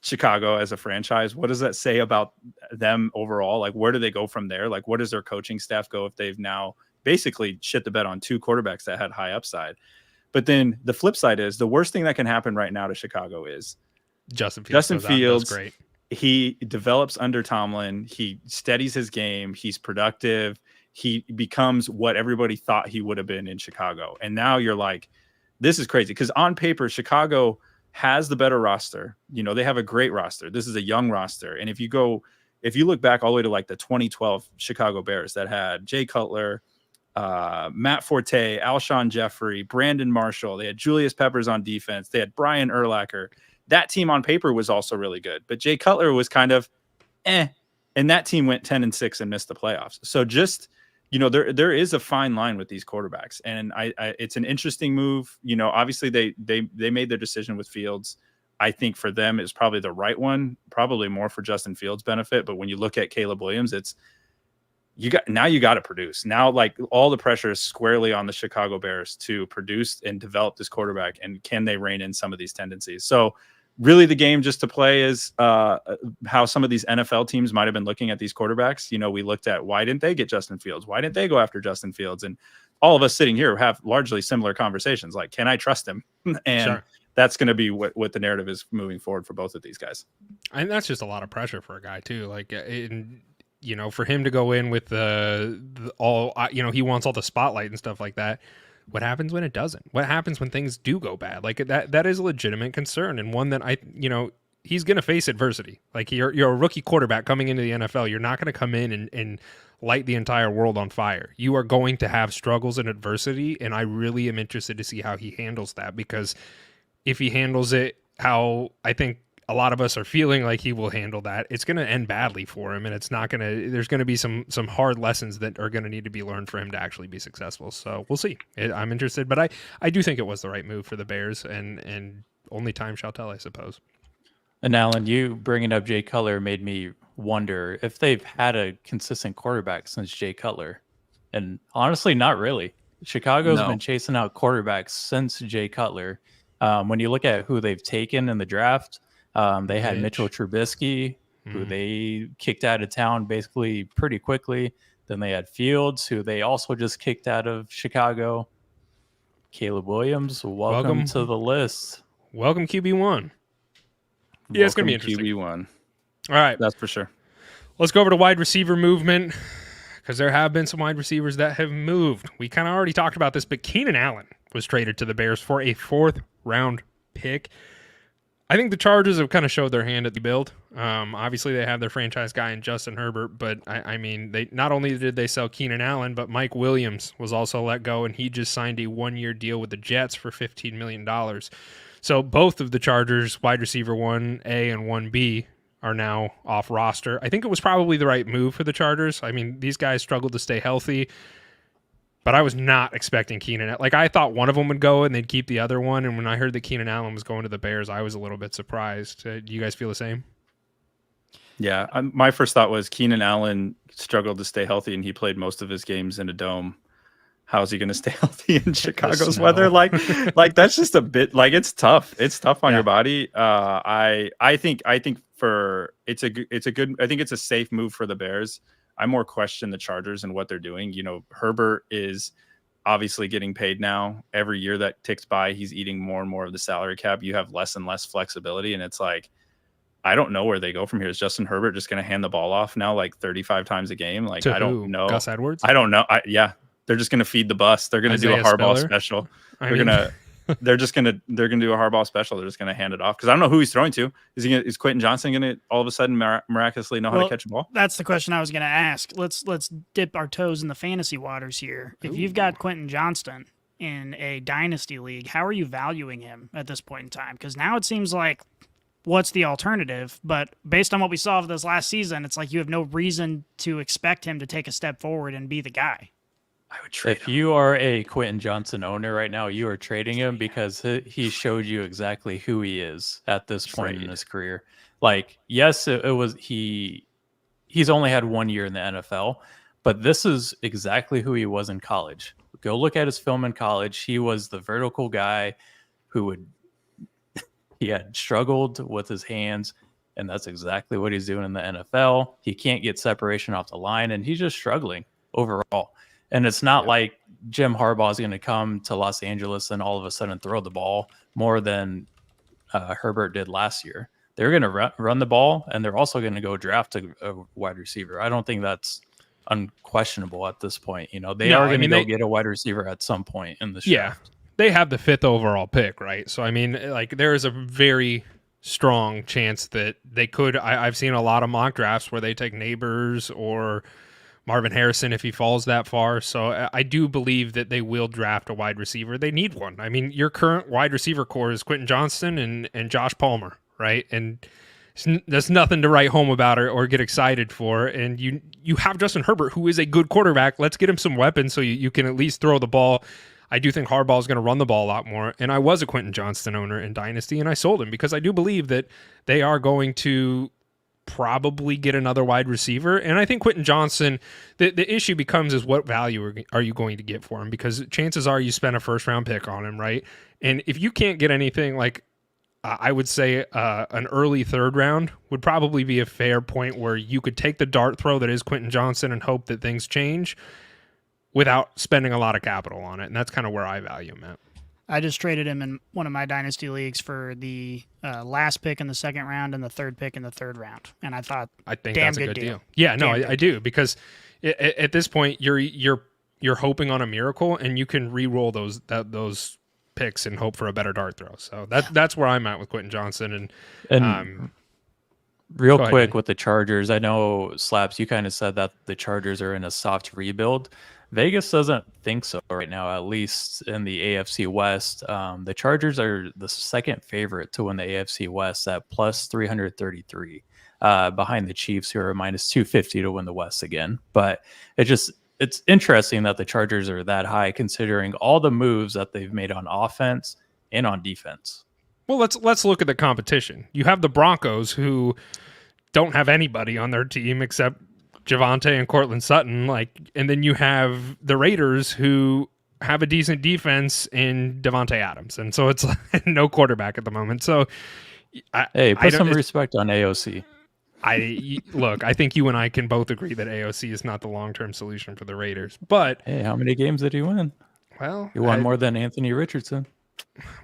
Chicago as a franchise? What does that say about them overall? Like, where do they go from there? Like, where does their coaching staff go if they've now basically shit the bed on two quarterbacks that had high upside? But then the flip side is the worst thing that can happen right now to Chicago is Justin Fields, great. He develops under Tomlin. He steadies his game. He's productive. He becomes what everybody thought he would have been in Chicago. And now you're like, this is crazy. Because on paper, Chicago has the better roster. You know, they have a great roster. This is a young roster. And if you look back all the way to like the 2012 Chicago Bears that had Jay Cutler, Matt Forte, Alshon Jeffrey, Brandon Marshall, they had Julius Peppers on defense. They had Brian Urlacher. That team on paper was also really good, but Jay Cutler was kind of and that team went 10-6 and missed the playoffs. So just, you know, there is a fine line with these quarterbacks, and I it's an interesting move. You know, obviously they made their decision with Fields. I think for them is probably the right one, probably more for Justin Fields' benefit. But when you look at Caleb Williams, you got to produce. Now, like, all the pressure is squarely on the Chicago Bears to produce and develop this quarterback, and can they rein in some of these tendencies? So really the game just to play is how some of these NFL teams might have been looking at these quarterbacks. You know, we looked at, why didn't they get Justin Fields? Why didn't they go after Justin Fields? And all of us sitting here have largely similar conversations. Like, can I trust him? And Sure. That's going to be what the narrative is moving forward for both of these guys. And that's just a lot of pressure for a guy too. Like, you know, for him to go in with you know, he wants all the spotlight and stuff like that. What happens when it doesn't? What happens when things do go bad? Like, that is a legitimate concern, and one that you know, he's going to face adversity. Like, you're a rookie quarterback coming into the NFL. You're not going to come in and light the entire world on fire. You are going to have struggles and adversity, and I really am interested to see how he handles that, because if he handles it how I think a lot of us are feeling like he will handle that, it's going to end badly for him, and it's not going to. There's going to be some hard lessons that are going to need to be learned for him to actually be successful. So we'll see. I'm interested, but I do think it was the right move for the Bears, and only time shall tell, I suppose. And Alan, you bringing up Jay Cutler made me wonder if they've had a consistent quarterback since Jay Cutler, and honestly, not really. Chicago's been chasing out quarterbacks since Jay Cutler. When you look at who they've taken in the draft. They had Mitchell Trubisky, who they kicked out of town basically pretty quickly. Then they had Fields, who they also just kicked out of Chicago. Caleb Williams, welcome to the list. Welcome QB1. Yeah, it's going to be interesting. QB1. All right. That's for sure. Let's go over to wide receiver movement, because there have been some wide receivers that have moved. We kind of already talked about this, but Keenan Allen was traded to the Bears for a 4th-round pick. I think the Chargers have kind of showed their hand at the build. Obviously, they have their franchise guy in Justin Herbert, but I mean, they not only did they sell Keenan Allen, but Mike Williams was also let go, and he just signed a 1-year deal with the Jets for $15 million. So both of the Chargers, wide receiver 1A and 1B, are now off roster. I think it was probably the right move for the Chargers. I mean, these guys struggled to stay healthy, but I was not expecting Keenan. Like, I thought one of them would go and they'd keep the other one. And when I heard that Keenan Allen was going to the Bears, I was a little bit surprised. Do you guys feel the same? Yeah, my first thought was Keenan Allen struggled to stay healthy, and he played most of his games in a dome. How is he going to stay healthy in Chicago's weather? Like that's just a bit, like, it's tough. It's tough on your body. I think it's a safe move for the Bears. I more question the Chargers and what they're doing. You know, Herbert is obviously getting paid now. Every year that ticks by, he's eating more and more of the salary cap. You have less and less flexibility, and it's like, I don't know where they go from here. Is Justin Herbert just going to hand the ball off now like 35 times a game? Like, I don't know. Gus Edwards? I don't know. They're just going to feed the bus. They're going to do a Harbaugh special. They're just going to do a Harbaugh special. They're just going to hand it off, because I don't know who he's throwing to. Is Quentin Johnson going to all of a sudden miraculously know how to catch a ball? That's the question I was going to ask. Let's dip our toes in the fantasy waters here. If you've got Quentin Johnston in a dynasty league, how are you valuing him at this point in time? Because now it seems like, what's the alternative? But based on what we saw of this last season, it's like you have no reason to expect him to take a step forward and be the guy. I would trade him. You are a Quentin Johnson owner right now, you are trading him because he showed you exactly who he is at this point in his career. Like, yes, it was he's only had 1 year in the NFL, but this is exactly who he was in college. Go look at his film in college. He was the vertical guy who he had struggled with his hands, and that's exactly what he's doing in the NFL. He can't get separation off the line, and he's just struggling overall. And it's not like Jim Harbaugh is going to come to Los Angeles and all of a sudden throw the ball more than Herbert did last year. They're going to run the ball, and they're also going to go draft a wide receiver. I don't think that's unquestionable at this point. You know, they are going to go get a wide receiver at some point in the draft. they have the 5th overall pick, right? So, I mean, like, there is a very strong chance that they could. I've seen a lot of mock drafts where they take Neighbors or Marvin Harrison if he falls that far. So I do believe that they will draft a wide receiver. They need one. I mean, your current wide receiver core is Quentin Johnston and Josh Palmer, right? And there's nothing to write home about or get excited for. And you have Justin Herbert, who is a good quarterback. Let's get him some weapons so you can at least throw the ball. I do think Harbaugh is going to run the ball a lot more. And I was a Quentin Johnston owner in Dynasty, and I sold him because I do believe that they are going to probably get another wide receiver. And I think Quentin Johnston, the issue becomes is what value are you going to get for him? Because chances are you spent a first-round pick on him, right? And if you can't get anything like, I would say an early 3rd round would probably be a fair point where you could take the dart throw that is Quentin Johnston and hope that things change without spending a lot of capital on it. And that's kind of where I value him at. I just traded him in one of my dynasty leagues for the last pick in the 2nd round and the 3rd pick in the 3rd round, and I think that's a good deal. Yeah, no, I do, because at this point you're hoping on a miracle, and you can re-roll those picks and hope for a better dart throw. So that's where I'm at with Quentin Johnston. And real quick with the Chargers, I know Slaps, you kind of said that the Chargers are in a soft rebuild. Vegas doesn't think so right now, at least in the AFC West. The Chargers are the 2nd favorite to win the AFC West at plus 333, behind the Chiefs, who are minus 250 to win the West again. But it's interesting that the Chargers are that high, considering all the moves that they've made on offense and on defense. Well, let's look at the competition. You have the Broncos, who don't have anybody on their team except Javonte and Cortland Sutton, and then you have the Raiders, who have a decent defense in Devontae Adams, and so it's no quarterback at the moment. So, put some respect on AOC. I think you and I can both agree that AOC is not the long-term solution for the Raiders. But hey, how many games did he win? Well, he won more than Anthony Richardson.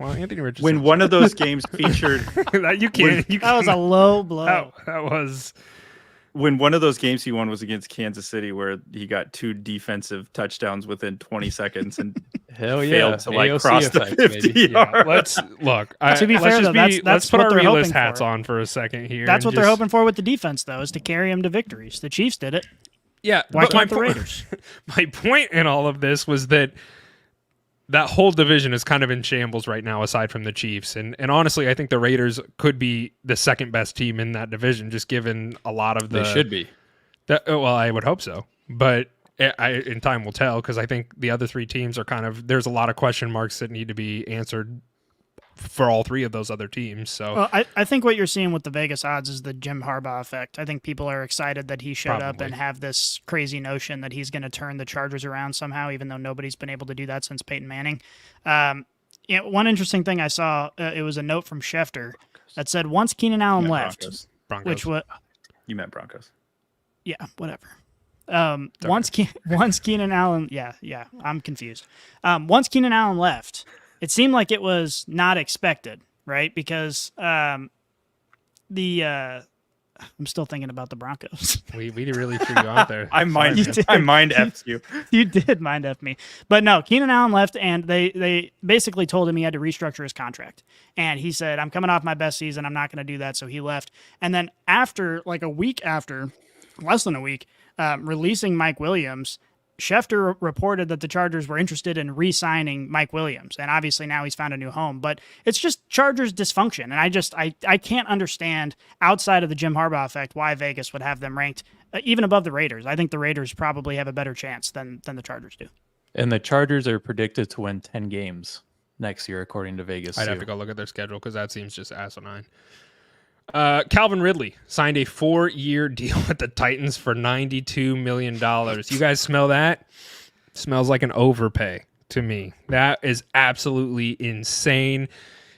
Well, Anthony Richardson. When one of those games featured, that was a low blow. That was. When one of those games he won was against Kansas City, where he got 2 defensive touchdowns within 20 seconds and failed to cross the 50 yard. Let's look. To be fair, let's put our realist hats on for a second here. That's what they're hoping for with the defense, though, is to carry him to victories. The Chiefs did it. Yeah, why can't the Raiders? My point in all of this was that whole division is kind of in shambles right now, aside from the Chiefs. And honestly, I think the Raiders could be the 2nd best team in that division, just given a lot of They should be. Well, I would hope so. But in time will tell, because I think the other 3 teams are there's a lot of question marks that need to be answered for all 3 of those other teams. So well, I think what you're seeing with the Vegas odds is the Jim Harbaugh effect. I think people are excited that he showed up and have this crazy notion that he's going to turn the Chargers around somehow, even though nobody's been able to do that since Peyton Manning. One interesting thing I saw, it was a note from Schefter that said once Keenan Allen left, Broncos. which what You meant Broncos. Yeah, whatever. Once Keenan Allen, yeah, I'm confused. Once Keenan Allen left, it seemed like it was not expected, right? Because I'm still thinking about the Broncos. We really threw you out there. I mind F'd you. You did mind F me. But no, Keenan Allen left, and they basically told him he had to restructure his contract. And he said, I'm coming off my best season. I'm not going to do that. So he left. And then after, less than a week, releasing Mike Williams, Schefter reported that the Chargers were interested in re-signing Mike Williams, and obviously now he's found a new home. But it's just Chargers dysfunction, and I can't understand, outside of the Jim Harbaugh effect, why Vegas would have them ranked even above the Raiders. I think the Raiders probably have a better chance than the Chargers do. And the Chargers are predicted to win 10 games next year, according to Vegas. I'd have to go look at their schedule, because that seems just asinine. Calvin Ridley signed a 4-year deal with the Titans for $92 million. You guys smell that? Smells like an overpay to me. That is absolutely insane.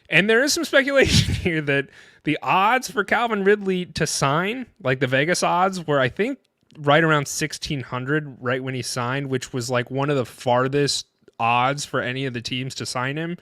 And there is some speculation here that the odds for Calvin Ridley to sign, like the Vegas odds, were I think right around 1,600 right when he signed, which was like one of the farthest odds for any of the teams to sign him.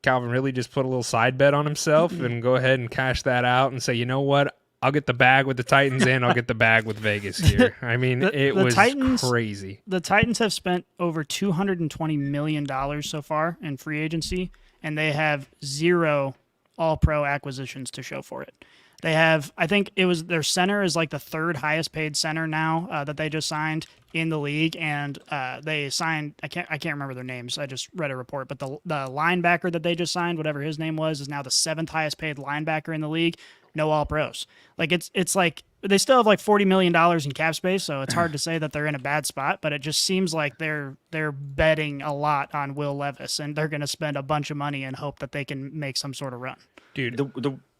Calvin Ridley just put a little side bet on himself and go ahead and cash that out and say, you know what? I'll get the bag with the Titans and I'll get the bag with Vegas here. I mean, it was crazy. The Titans have spent over $220 million so far in free agency, and they have 0 all-pro acquisitions to show for it. They have, I think it was their center is like the 3rd highest paid center now that they just signed in the league, and they signed I can't remember their names. I just read a report, but the linebacker that they just signed, whatever his name was, is now the 7th highest paid linebacker in the league. No all pros. Like it's like they still have like $40 million in cap space, so it's hard to say that they're in a bad spot. But it just seems like they're betting a lot on Will Levis, and they're going to spend a bunch of money and hope that they can make some sort of run. Dude,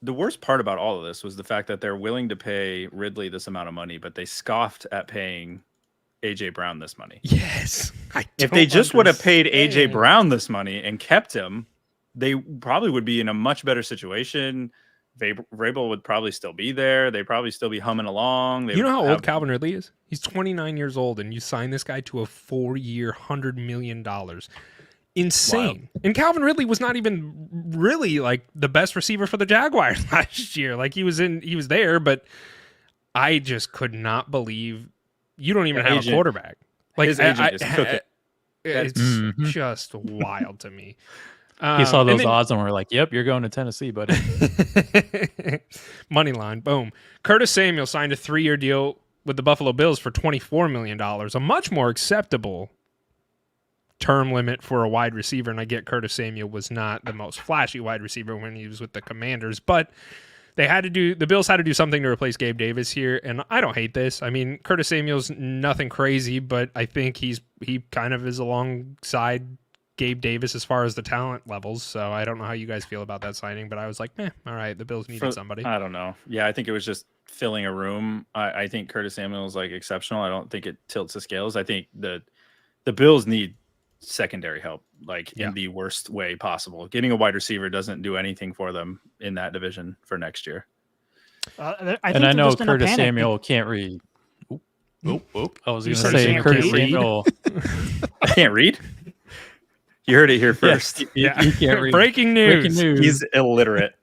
the worst part about all of this was the fact that they're willing to pay Ridley this amount of money, but they scoffed at paying AJ Brown this money. Yes. If they just would have paid AJ Brown this money and kept him, they probably would be in a much better situation. Vrabel would probably still be there. They'd probably still be humming along. You know how old Calvin Ridley is? He's 29 years old, and you sign this guy to a 4-year, $100 million. Insane. Wild. And Calvin Ridley was not even really like the best receiver for the Jaguars last year. Like he was there, but I just could not believe you don't even have a quarterback. Like his agent is cooking. It's just wild to me. He saw those odds and we're like, yep, you're going to Tennessee, buddy. Money line, boom. Curtis Samuel signed a 3-year deal with the Buffalo Bills for $24 million, a much more acceptable term limit for a wide receiver. And I get Curtis Samuel was not the most flashy wide receiver when he was with the Commanders, but the Bills had to do something to replace Gabe Davis here, and I don't hate this. I mean, Curtis Samuel's nothing crazy, but I think he kind of is alongside Gabe Davis as far as the talent levels. So I don't know how you guys feel about that signing, but I was like, all right, the Bills needed somebody. I don't know. Yeah, I think it was just filling a room. I think Curtis Samuel is like exceptional. I don't think it tilts the scales. I think the Bills need secondary help, like in the worst way possible. Getting a wide receiver doesn't do anything for them in that division for next year. I know Curtis Samuel can't read. I was going to say Curtis Samuel. I can't read. You heard it here first. Yeah. He can't read. Breaking news. He's illiterate.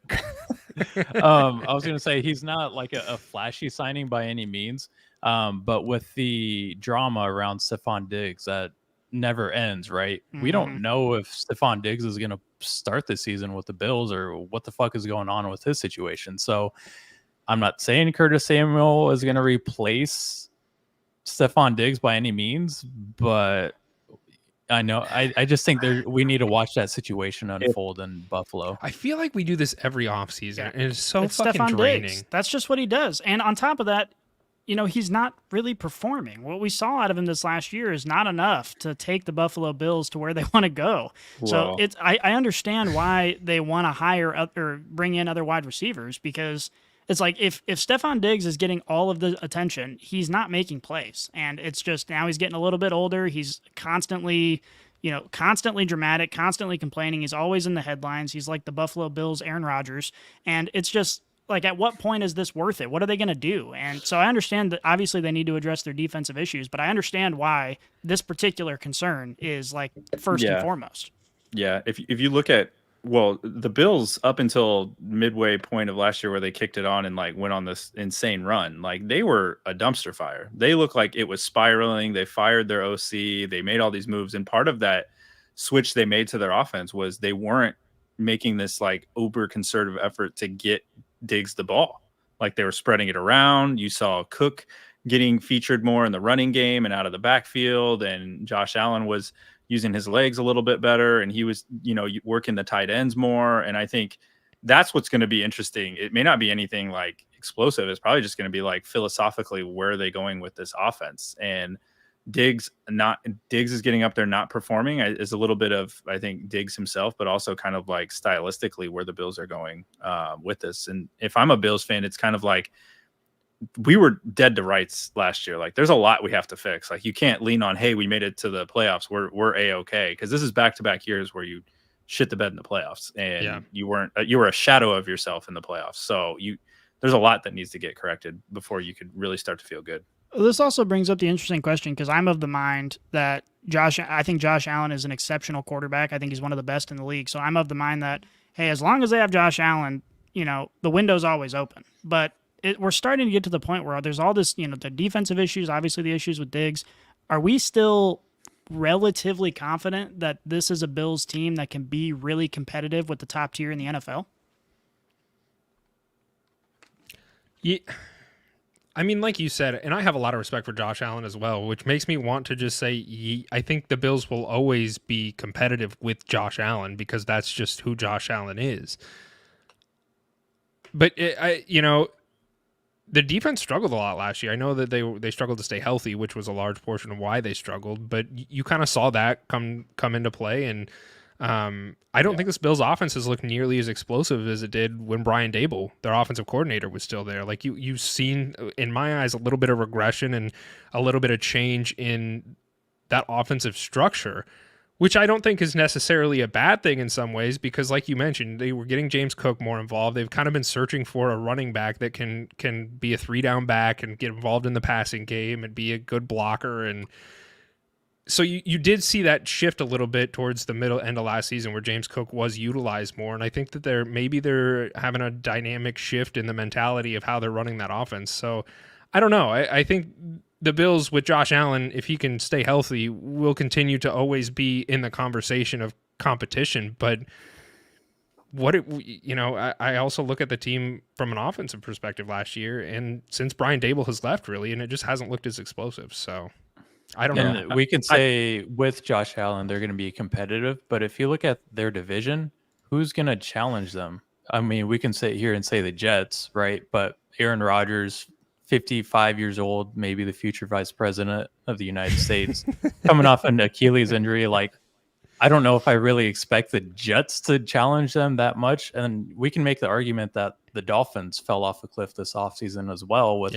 I was going to say he's not like a flashy signing by any means, but with the drama around Stephon Diggs that never ends, right? Mm-hmm. We don't know if Stephon Diggs is going to start this season with the Bills or what the fuck is going on with his situation. So I'm not saying Curtis Samuel is going to replace Stephon Diggs by any means, but I know I just think we need to watch that situation unfold in Buffalo. I feel like we do this every offseason, and it's fucking Stephon draining. Diggs. That's just what he does. And on top of that, he's not really performing. What we saw out of him this last year is not enough to take the Buffalo Bills to where they want to go. Whoa. So I understand why they want to hire or bring in other wide receivers, because it's like if Stephon Diggs is getting all of the attention, he's not making plays. And it's just now he's getting a little bit older. He's constantly dramatic, constantly complaining. He's always in the headlines. He's like the Buffalo Bills Aaron Rodgers. And it's just like, at what point is this worth it? What are they going to do? And so I understand that obviously they need to address their defensive issues, but I understand why this particular concern is like first and foremost. Yeah. If you look at, the Bills up until midway point of last year where they kicked it on and like went on this insane run, like they were a dumpster fire. They looked like it was spiraling. They fired their OC. They made all these moves. And part of that switch they made to their offense was they weren't making this like uber conservative effort to get Diggs the ball. Like they were spreading it around. You saw Cook getting featured more in the running game and out of the backfield, and Josh Allen was using his legs a little bit better, and he was, working the tight ends more. And I think that's what's going to be interesting. It may not be anything like explosive. It's probably just going to be like philosophically, where are they going with this offense? And Diggs is getting up there, not performing is a little bit of, I think, Diggs himself, but also kind of like stylistically where the Bills are going with this. And if I'm a Bills fan, it's kind of like, we were dead to rights last year. Like there's a lot we have to fix. Like you can't lean on, hey, we made it to the playoffs. We're A-okay. Cause this is back-to-back years where you shit the bed in the playoffs and you were a shadow of yourself in the playoffs. So there's a lot that needs to get corrected before you could really start to feel good. This also brings up the interesting question, because I'm of the mind that I think Josh Allen is an exceptional quarterback. I think he's one of the best in the league. So I'm of the mind that, hey, as long as they have Josh Allen, the window's always open. But we're starting to get to the point where there's all this, the defensive issues, obviously the issues with Diggs. Are we still relatively confident that this is a Bills team that can be really competitive with the top tier in the NFL? Yeah. I mean, like you said, and I have a lot of respect for Josh Allen as well, which makes me want to just say I think the Bills will always be competitive with Josh Allen because that's just who Josh Allen is. But, the defense struggled a lot last year. I know that they struggled to stay healthy, which was a large portion of why they struggled, but you kind of saw that come into play, and I don't think this Bills offense has looked nearly as explosive as it did when Brian Daboll, their offensive coordinator, was still there. Like you've seen, in my eyes, a little bit of regression and a little bit of change in that offensive structure, which I don't think is necessarily a bad thing in some ways, because like you mentioned, they were getting James Cook more involved. They've kind of been searching for a running back that can be a 3-down back and get involved in the passing game and be a good blocker. And so you did see that shift a little bit towards the middle end of last season where James Cook was utilized more. And I think that they're having a dynamic shift in the mentality of how they're running that offense. So I don't know. I think the Bills with Josh Allen, if he can stay healthy, will continue to always be in the conversation of competition. But I also look at the team from an offensive perspective last year, and since Brian Daboll has left, really, and it just hasn't looked as explosive. So I don't know. And we can say with Josh Allen, they're going to be competitive. But if you look at their division, who's going to challenge them? I mean, we can sit here and say the Jets, right? But Aaron Rodgers, 55 years old, maybe the future vice president of the United States, coming off an Achilles injury. Like, I don't know if I really expect the Jets to challenge them that much. And we can make the argument that the Dolphins fell off a cliff this offseason as well with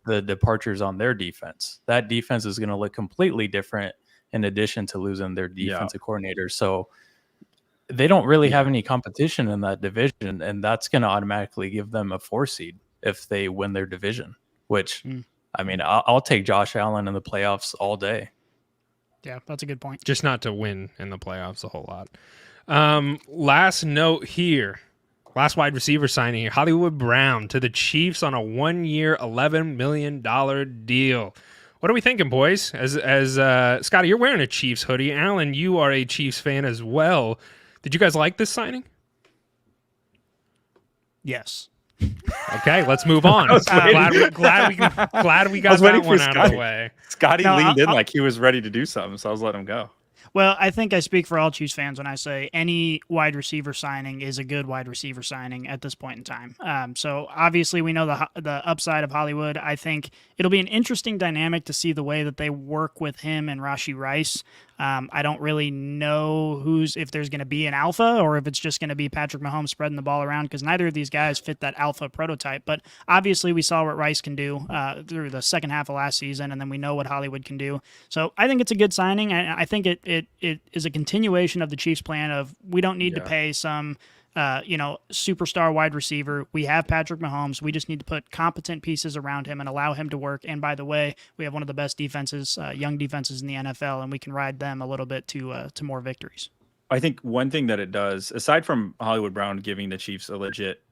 the departures on their defense. That defense is going to look completely different in addition to losing their defensive coordinator. So they don't really have any competition in that division, and that's going to automatically give them a 4 seed if they win their division, which, I mean, I'll take Josh Allen in the playoffs all day. Yeah, that's a good point. Just not to win in the playoffs a whole lot. Last note here. Last wide receiver signing here, Hollywood Brown to the Chiefs on a 1-year, $11 million deal. What are we thinking, boys? As Scotty, you're wearing a Chiefs hoodie. Alan, you are a Chiefs fan as well. Did you guys like this signing? Yes. Okay, let's move on. Glad we got that one out of the way. Scotty leaned in like he was ready to do something, so I was letting him go. Well, I think I speak for all Chiefs fans when I say any wide receiver signing is a good wide receiver signing at this point in time. So obviously we know the upside of Hollywood. I think it'll be an interesting dynamic to see the way that they work with him and Rashee Rice. I don't really know if there's going to be an alpha or if it's just going to be Patrick Mahomes spreading the ball around, because neither of these guys fit that alpha prototype. But obviously we saw what Rice can do through the second half of last season, and then we know what Hollywood can do. So I think it's a good signing. I think it is a continuation of the Chiefs' plan of we don't need to pay some superstar wide receiver. We have Patrick Mahomes. We just need to put competent pieces around him and allow him to work. And by the way, we have one of the best defenses, young defenses in the NFL, and we can ride them a little bit to more victories. I think one thing that it does, aside from Hollywood Brown giving the Chiefs a legit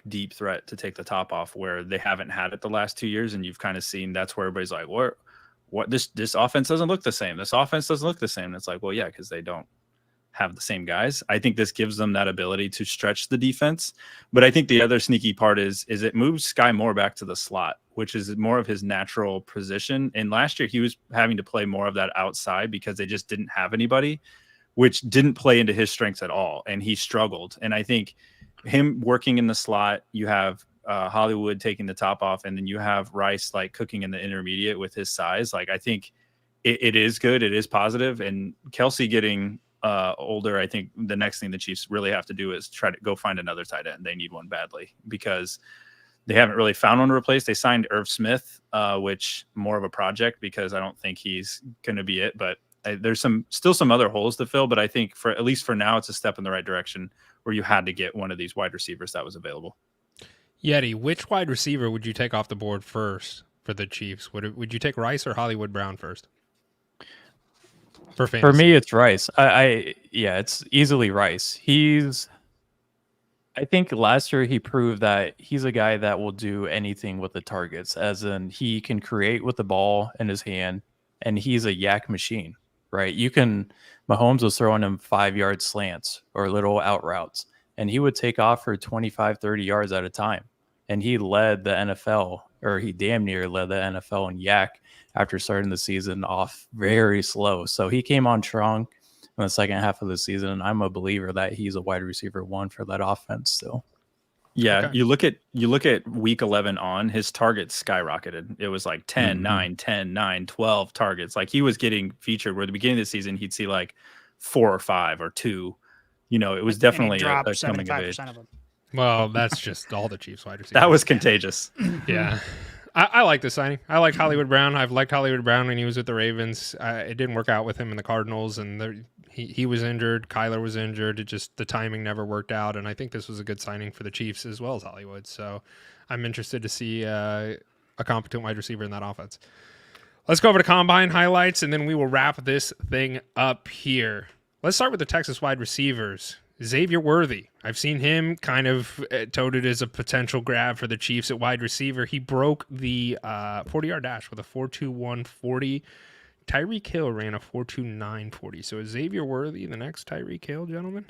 deep threat to take the top off where they haven't had it the last 2 years, and you've kind of seen that's where everybody's like, what this offense doesn't look the same. This offense doesn't look the same. And it's like, well, yeah, because they don't have the same guys. I think this gives them that ability to stretch the defense. But I think the other sneaky part is it moves Sky Moore back to the slot, which is more of his natural position. And last year he was having to play more of that outside because they just didn't have anybody, which didn't play into his strengths at all. And he struggled. And I think him working in the slot, you have Hollywood taking the top off, and then you have Rice cooking in the intermediate with his size. I think it is good. It is positive. And Kelsey getting older, I think the next thing the Chiefs really have to do is try to go find another tight end. They need one badly because they haven't really found one to replace. They signed Irv Smith, which more of a project because I don't think he's going to be it. But there's still some other holes to fill. But I think at least for now, it's a step in the right direction where you had to get one of these wide receivers that was available. Yeti, which wide receiver would you take off the board first for the Chiefs? Would you take Rice or Hollywood Brown first? For me, it's Rice. It's easily Rice. He's I think last year he proved that he's a guy that will do anything with the targets, as in he can create with the ball in his hand, and he's a yak machine, right? Mahomes was throwing him 5-yard slants or little out routes, and he would take off for 25, 30 yards at a time. And he led the NFL, or he damn near led the NFL in yak after starting the season off very slow. So he came on strong in the second half of the season, and I'm a believer that he's a wide receiver 1 for that offense still. Yeah, Okay. you look at week 11 on, his targets skyrocketed. It was like 10, 9, 10, 9, 12 targets. Like he was getting featured where at the beginning of the season he'd see like 4 or 5 or 2. It was definitely a coming of age. Of them. Well, that's just all the Chiefs wide receivers. That was contagious. Yeah. I like the signing. I like Hollywood Brown. I've liked Hollywood Brown when he was with the Ravens. It didn't work out with him in the Cardinals, and he was injured. Kyler was injured. The timing never worked out, and I think this was a good signing for the Chiefs as well as Hollywood. So I'm interested to see a competent wide receiver in that offense. Let's go over to Combine highlights, and then we will wrap this thing up here. Let's start with the Texas wide receivers. Xavier Worthy. I've seen him kind of touted as a potential grab for the Chiefs at wide receiver. He broke the 40-yard dash with a 4.21 40. Tyreek Hill ran a 4.29 40. So is Xavier Worthy the next Tyreek Hill, gentlemen?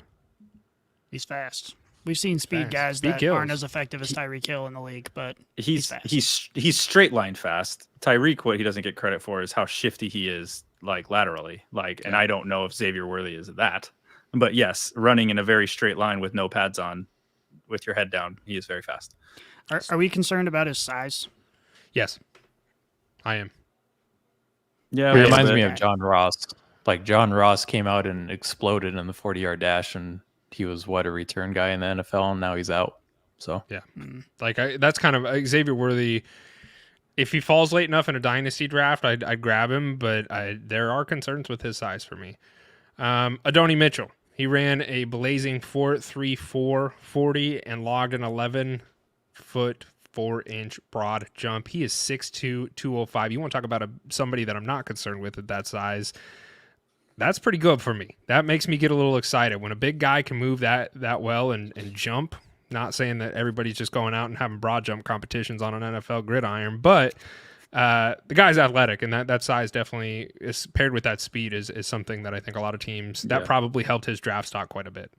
He's fast. We've seen speed guys Speed that kills. aren't as effective as Tyreek Hill in the league, but He's fast. he's straight line fast. Tyreek, what he doesn't get credit for is how shifty he is, like laterally. And I don't know if Xavier Worthy is that. But yes, running in a very straight line with no pads on, with your head down, he is very fast. Are we concerned about his size? Yes, I am. Yeah, It reminds me of John Ross. Like John Ross came out and exploded in the 40-yard dash, and he was a return guy in the NFL, and now he's out. So Yeah, that's kind of Xavier Worthy. If he falls late enough in a dynasty draft, I'd grab him, but there are concerns with his size for me. Adonai Mitchell. He ran a blazing 4.34 40 and logged an 11-foot 4-inch broad jump. He is 6'2", 205. You want to talk about somebody that I'm not concerned with at that size? That's pretty good for me. That makes me get a little excited when a big guy can move that well and jump. Not saying that everybody's just going out and having broad jump competitions on an NFL gridiron, but the guy's athletic, and that size definitely is paired with that speed is something that I think a lot of teams that probably helped his draft stock quite a bit.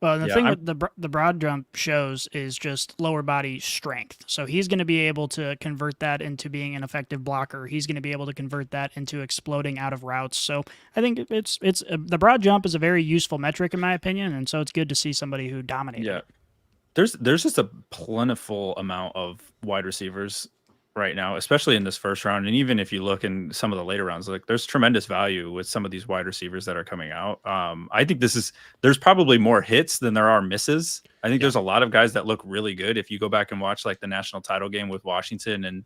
Well, the thing with the broad jump shows is just lower body strength. So he's going to be able to convert that into being an effective blocker. He's going to be able to convert that into exploding out of routes. So I think it's the broad jump is a very useful metric in my opinion, and so it's good to see somebody who dominated. Yeah, there's just a plentiful amount of wide receivers right now, especially in this first round, and even if you look in some of the later rounds, like there's tremendous value with some of these wide receivers that are coming out. I think there's probably more hits than there are misses. I think there's a lot of guys that look really good. If you go back and watch like the national title game with Washington and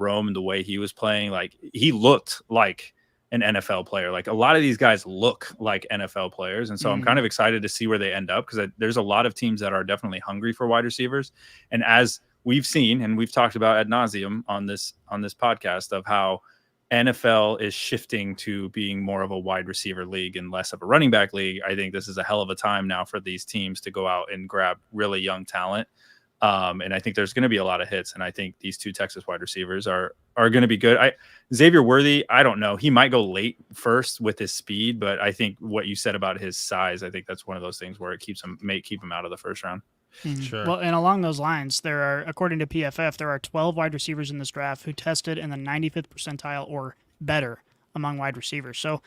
Rome and the way he was playing, like he looked like an NFL player. Like a lot of these guys look like NFL players, and so I'm kind of excited to see where they end up because there's a lot of teams that are definitely hungry for wide receivers, and as we've seen and we've talked about ad nauseum on this podcast of how NFL is shifting to being more of a wide receiver league and less of a running back league. I think this is a hell of a time now for these teams to go out and grab really young talent. And I think there's going to be a lot of hits. And I think these two Texas wide receivers are going to be good. Xavier Worthy, I don't know. He might go late first with his speed, but I think what you said about his size, I think that's one of those things where it may keep him out of the first round. Sure. Well, and along those lines, there are, according to PFF, there are 12 wide receivers in this draft who tested in the 95th percentile or better among wide receivers. So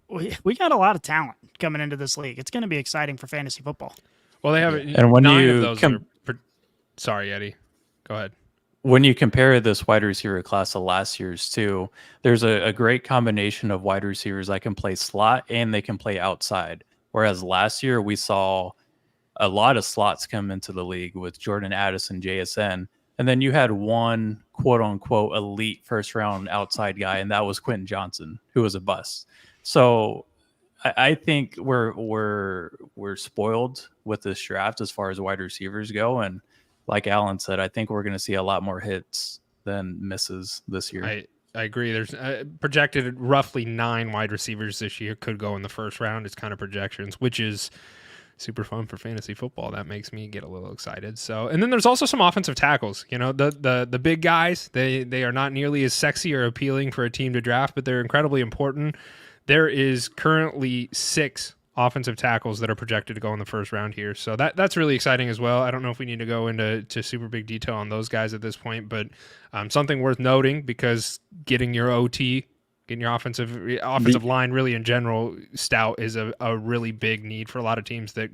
we got a lot of talent coming into this league. It's going to be exciting for fantasy football. Well, they have And when 9 you of those sorry, Eddie. Go ahead. when you compare this wide receiver class to last year's too, there's a great combination of wide receivers that can play slot and they can play outside. Whereas last year we saw a lot of slots come into the league with Jordan Addison, JSN. And then you had one quote unquote elite first round outside guy, and that was Quentin Johnson, who was a bust. So I think we're spoiled with this draft as far as wide receivers go. And like Alan said, I think we're going to see a lot more hits than misses this year. I agree. There's projected roughly 9 wide receivers this year could go in the first round. It's kind of projections, which is super fun for fantasy football. That makes me get a little excited. So, and then there's also some offensive tackles. You know, the big guys, they are not nearly as sexy or appealing for a team to draft, but they're incredibly important. There is currently 6 offensive tackles that are projected to go in the first round here. So that's really exciting as well. I don't know if we need to go into super big detail on those guys at this point, but something worth noting, because getting your OT, getting your offensive line really in general stout is a really big need for a lot of teams that,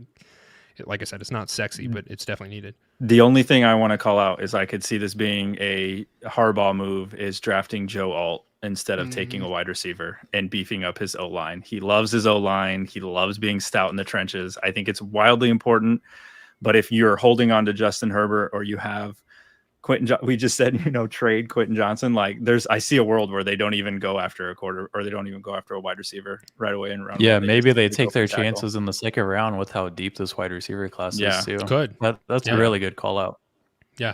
like I said, it's not sexy, but it's definitely needed. The only thing I want to call out is I could see this being a Harbaugh move is drafting Joe Alt instead of taking a wide receiver and beefing up his O-line. He loves his O-line. He loves being stout in the trenches. I think it's wildly important. But if you're holding on to Justin Herbert, or you have we just said, trade Quentin Johnson. Like I see a world where they don't even go after a quarter, or they don't even go after a wide receiver right away and run. Yeah, maybe they take their chances in the second round with how deep this wide receiver class is too. Good. That's a really good call out. Yeah.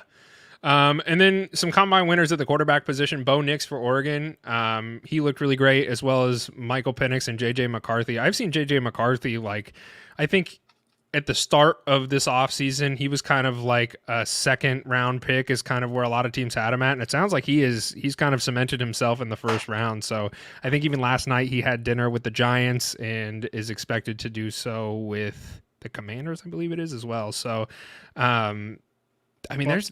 And then some combine winners at the quarterback position. Bo Nix for Oregon. He looked really great, as well as Michael Penix and JJ McCarthy. I've seen JJ McCarthy, I think at the start of this offseason, he was kind of like a second round pick, is kind of where a lot of teams had him at. And it sounds like he's kind of cemented himself in the first round. So I think even last night he had dinner with the Giants and is expected to do so with the Commanders, I believe it is, as well. So, there's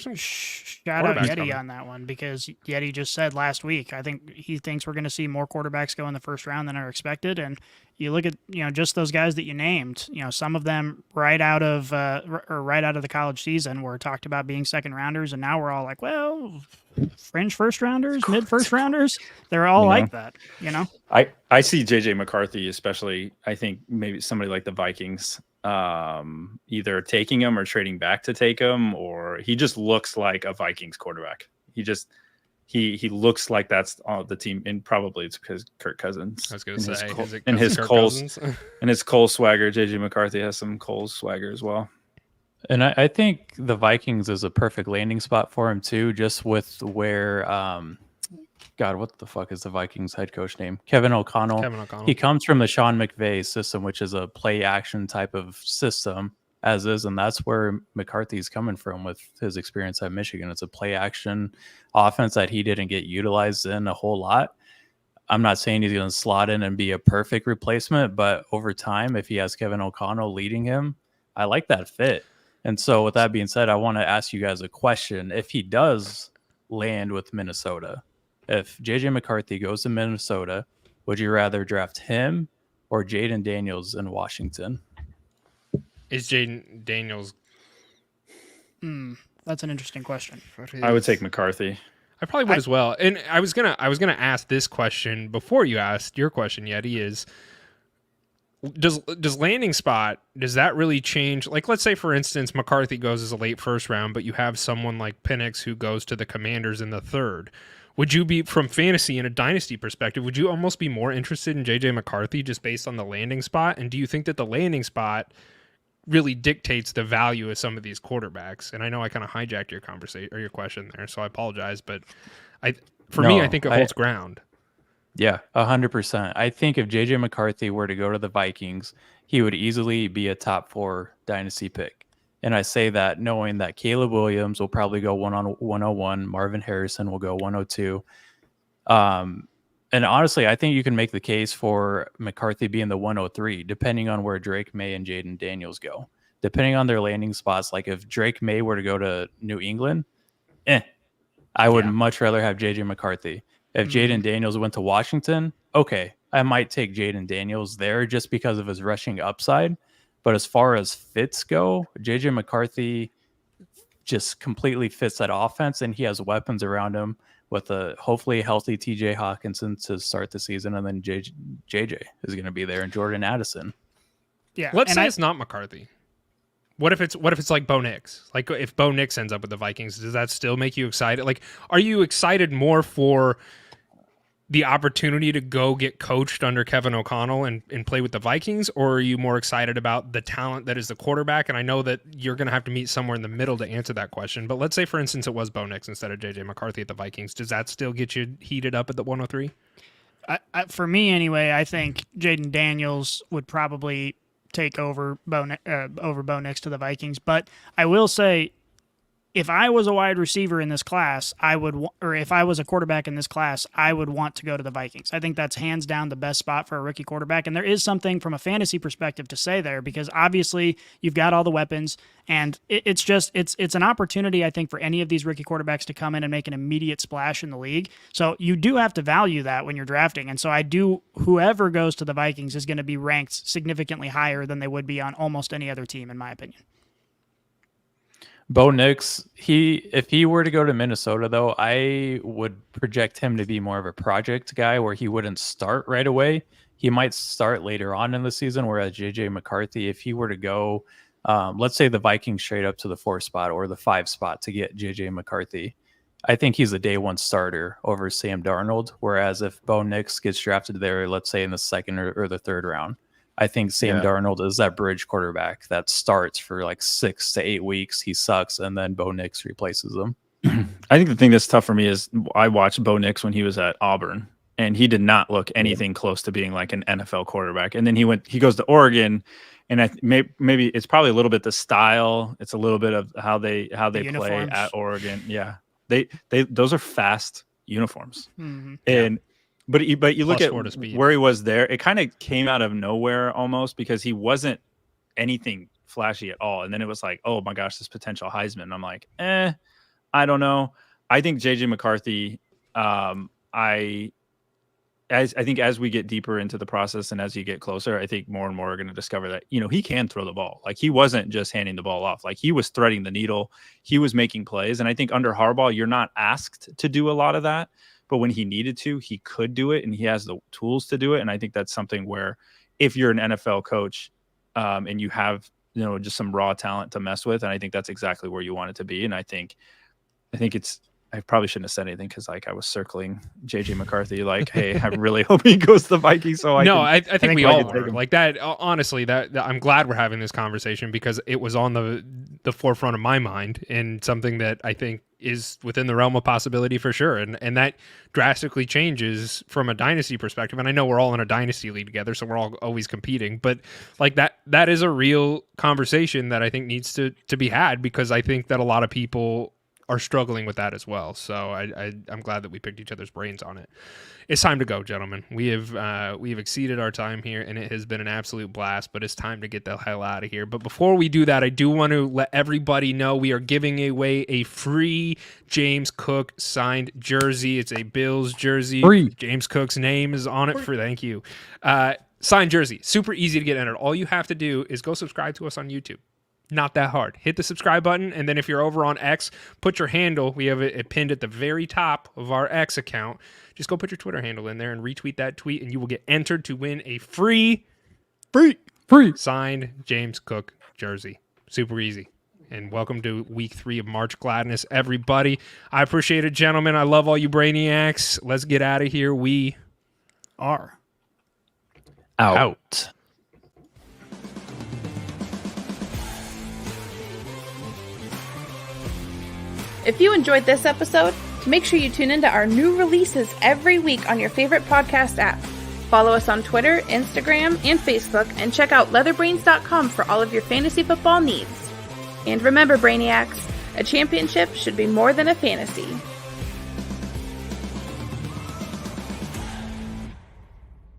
some shout out Yeti on that one, because Yeti just said last week, I think he thinks we're going to see more quarterbacks go in the first round than are expected. And you look at, just those guys that you named, some of them right out of the college season were talked about being second rounders. And now we're all like, well, fringe first rounders, mid first rounders. They're all like that, I see JJ McCarthy, especially, I think maybe somebody like the Vikings, either taking him or trading back to take him, or he just looks like a Vikings quarterback. He looks like that's all the team, and probably it's because Kirk Cousins. I was going to say, his Cole swagger. JJ McCarthy has some Cole swagger as well. And I think the Vikings is a perfect landing spot for him too, just with where God, what the fuck is the Vikings head coach name? Kevin O'Connell. He comes from the Sean McVay system, which is a play action type of system, as is, and that's where McCarthy's coming from with his experience at Michigan. It's a play action offense that he didn't get utilized in a whole lot. I'm not saying he's going to slot in and be a perfect replacement, but over time, if he has Kevin O'Connell leading him, I like that fit. And so with that being said, I want to ask you guys a question. If he does land with Minnesota, if JJ McCarthy goes to Minnesota, would you rather draft him or Jaden Daniels in Washington? Is Jaden Daniels? That's an interesting question. I would take McCarthy. I probably would as well. And I was gonna ask this question before you asked your question, Yeti, is does landing spot, does that really change? Like, let's say, for instance, McCarthy goes as a late first round, but you have someone like Penix who goes to the Commanders in the third. Would you be, from fantasy and a dynasty perspective, would you almost be more interested in JJ McCarthy just based on the landing spot? And do you think that the landing spot really dictates the value of some of these quarterbacks? And I know I kind of hijacked your conversation or your question there, so I apologize, but I think it holds ground. Yeah, 100%. I think if JJ McCarthy were to go to the Vikings, he would easily be a top 4 dynasty pick. And I say that knowing that Caleb Williams will probably go 101, Marvin Harrison will go 102. And honestly, I think you can make the case for McCarthy being the 103, depending on where Drake May and Jaden Daniels go. Depending on their landing spots, like if Drake May were to go to New England, I would much rather have JJ McCarthy. If Jaden Daniels went to Washington, okay, I might take Jaden Daniels there just because of his rushing upside. But as far as fits go, JJ McCarthy just completely fits that offense, and he has weapons around him with a hopefully healthy TJ Hawkinson to start the season, and then JJ is going to be there, and Jordan Addison. Yeah, let's say it's not McCarthy. What if it's like Bo Nix? Like, if Bo Nix ends up with the Vikings, does that still make you excited? Like, are you excited more for the opportunity to go get coached under Kevin O'Connell and play with the Vikings, or are you more excited about the talent that is the quarterback? And I know that you're going to have to meet somewhere in the middle to answer that question, but let's say, for instance, it was Bo Nix instead of JJ McCarthy at the Vikings. Does that still get you heated up at the 103? For me, anyway, I think Jaden Daniels would probably take over Bo Nix to the Vikings. But I will say, if I was a wide receiver in this class, or if I was a quarterback in this class, I would want to go to the Vikings. I think that's hands down the best spot for a rookie quarterback. And there is something from a fantasy perspective to say there, because obviously you've got all the weapons, and it's an opportunity, I think, for any of these rookie quarterbacks to come in and make an immediate splash in the league. So you do have to value that when you're drafting. And so whoever goes to the Vikings is going to be ranked significantly higher than they would be on almost any other team, in my opinion. Bo Nix, if he were to go to Minnesota, though, I would project him to be more of a project guy where he wouldn't start right away. He might start later on in the season, whereas JJ McCarthy, if he were to go, let's say the Vikings straight up to the 4 spot or the 5 spot to get JJ McCarthy, I think he's a day 1 starter over Sam Darnold. Whereas if Bo Nix gets drafted there, let's say in the 2nd or the 3rd round, I think Sam Darnold is that bridge quarterback that starts for like 6 to 8 weeks. He sucks, and then Bo Nix replaces him. I think the thing that's tough for me is I watched Bo Nix when he was at Auburn, and he did not look anything close to being like an NFL quarterback. And then he goes to Oregon, and maybe it's probably a little bit the style. It's a little bit of how they play at Oregon. Yeah, those are fast uniforms, and. But you look at where he was there, it kind of came out of nowhere almost, because he wasn't anything flashy at all. And then it was like, oh my gosh, this potential Heisman. And I'm like, I don't know. I think JJ McCarthy, I think as we get deeper into the process and as you get closer, I think more and more are going to discover that, he can throw the ball. Like, he wasn't just handing the ball off. Like, he was threading the needle. He was making plays. And I think under Harbaugh, you're not asked to do a lot of that. But when he needed to, he could do it, and he has the tools to do it. And I think that's something where, if you're an NFL coach and you have, just some raw talent to mess with, and I think that's exactly where you want it to be. And I think I probably shouldn't have said anything, because I was circling JJ McCarthy, like, hey, I really hope he goes to the Vikings. So I think we all were like that. Honestly, that I'm glad we're having this conversation, because it was on the forefront of my mind, and something that I think is within the realm of possibility for sure. And that drastically changes from a dynasty perspective. And I know we're all in a dynasty league together, so we're all always competing, but like that is a real conversation that I think needs to be had, because I think that a lot of people are struggling with that as well. So I'm glad that we picked each other's brains on it. It's time to go, gentlemen. We have exceeded our time here, and it has been an absolute blast, but it's time to get the hell out of here. But before we do that, I do want to let everybody know we are giving away a free James Cook signed jersey. It's a Bills jersey. Free. James Cook's name is on it. Thank you. Signed jersey. Super easy to get entered. All you have to do is go subscribe to us on YouTube. Not that hard. Hit the subscribe button, and then if you're over on X, put your handle. We have it pinned at the very top of our X account. Just go put your Twitter handle in there and retweet that tweet, and you will get entered to win a free signed James Cook jersey. Super easy. And welcome to week 3 of March Gladness, everybody. I appreciate it, gentlemen. I love all you brainiacs. Let's get out of here. We are out. If you enjoyed this episode, make sure you tune into our new releases every week on your favorite podcast app. Follow us on Twitter, Instagram, and Facebook, and check out leatherbrains.com for all of your fantasy football needs. And remember, Brainiacs, a championship should be more than a fantasy.